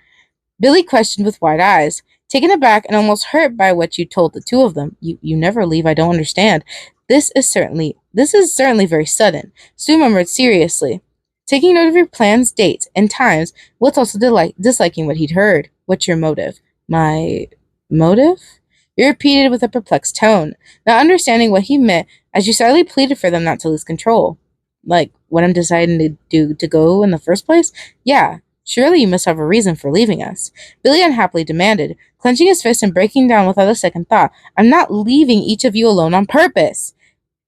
Billy questioned with wide eyes, taken aback and almost hurt by what you told the two of them. You never leave, I don't understand. This is certainly very sudden, Stu murmured seriously, taking note of your plans, dates, and times, whilst also disliking what he'd heard. What's your motive? My motive? You repeated with a perplexed tone, not understanding what he meant as you sadly pleaded for them not to lose control. Like, what I'm deciding to do to go in the first place? Yeah, surely you must have a reason for leaving us. Billy unhappily demanded, clenching his fist and breaking down without a second thought. I'm not leaving each of you alone on purpose.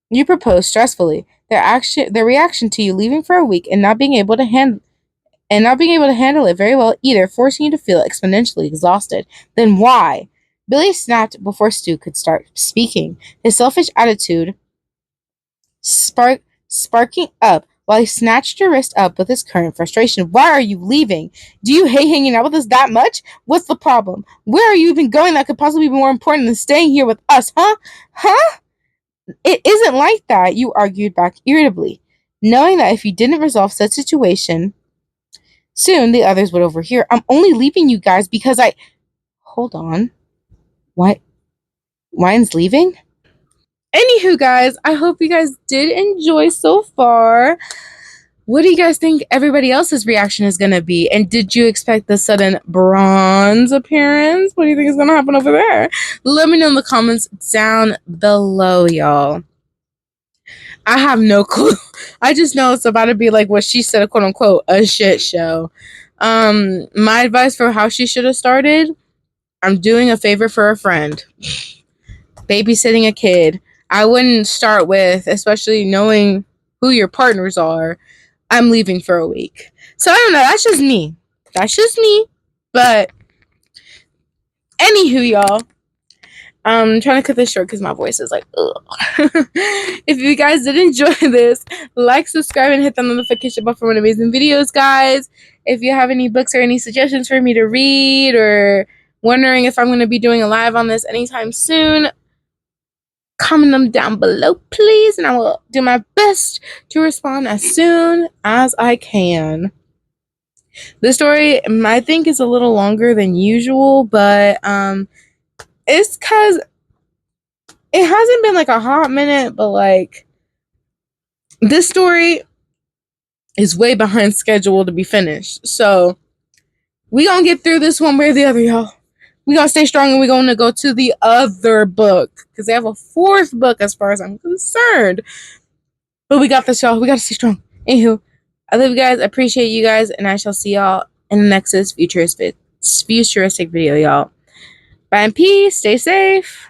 You proposed stressfully, their reaction to you leaving for a week and not being able to handle it very well either, forcing you to feel exponentially exhausted. Then why? Billy snapped before Stu could start speaking, his selfish attitude sparking up while he snatched your wrist up with his current frustration. Why are you leaving? Do you hate hanging out with us that much? What's the problem? Where are you even going that could possibly be more important than staying here with us, huh? Huh? It isn't like that, you argued back irritably, knowing that if you didn't resolve such situation, soon the others would overhear. I'm only leaving you guys because I... Hold on. Why? Wine's leaving? Anywho, guys, I hope you guys did enjoy so far. What do you guys think everybody else's reaction is going to be? And did you expect the sudden bronze appearance? What do you think is going to happen over there? Let me know in the comments down below, y'all. I have no clue. I just know it's about to be like what she said, quote unquote, a shit show. My advice for how she should have started, I'm doing a favor for a friend. Babysitting a kid. I wouldn't start with, especially knowing who your partners are, I'm leaving for a week. So I don't know. That's just me. But anywho, y'all. I'm trying to cut this short because my voice is like, ugh. If you guys did enjoy this, like, subscribe, and hit the notification bell for more amazing videos, guys. If you have any books or any suggestions for me to read or wondering if I'm going to be doing a live on this anytime soon, comment them down below, please, and I will do my best to respond as soon as I can. This story, I think, is a little longer than usual, but it's because it hasn't been like a hot minute, but like this story is way behind schedule to be finished. So we gonna get through this one way or the other, y'all. We gonna stay strong and we gonna go to the other book because they have a fourth book as far as I'm concerned. But we got this, y'all. We gotta stay strong. Anywho, I love you guys. I appreciate you guys, and I shall see y'all in the next futuristic video, y'all. Bye and peace. Stay safe.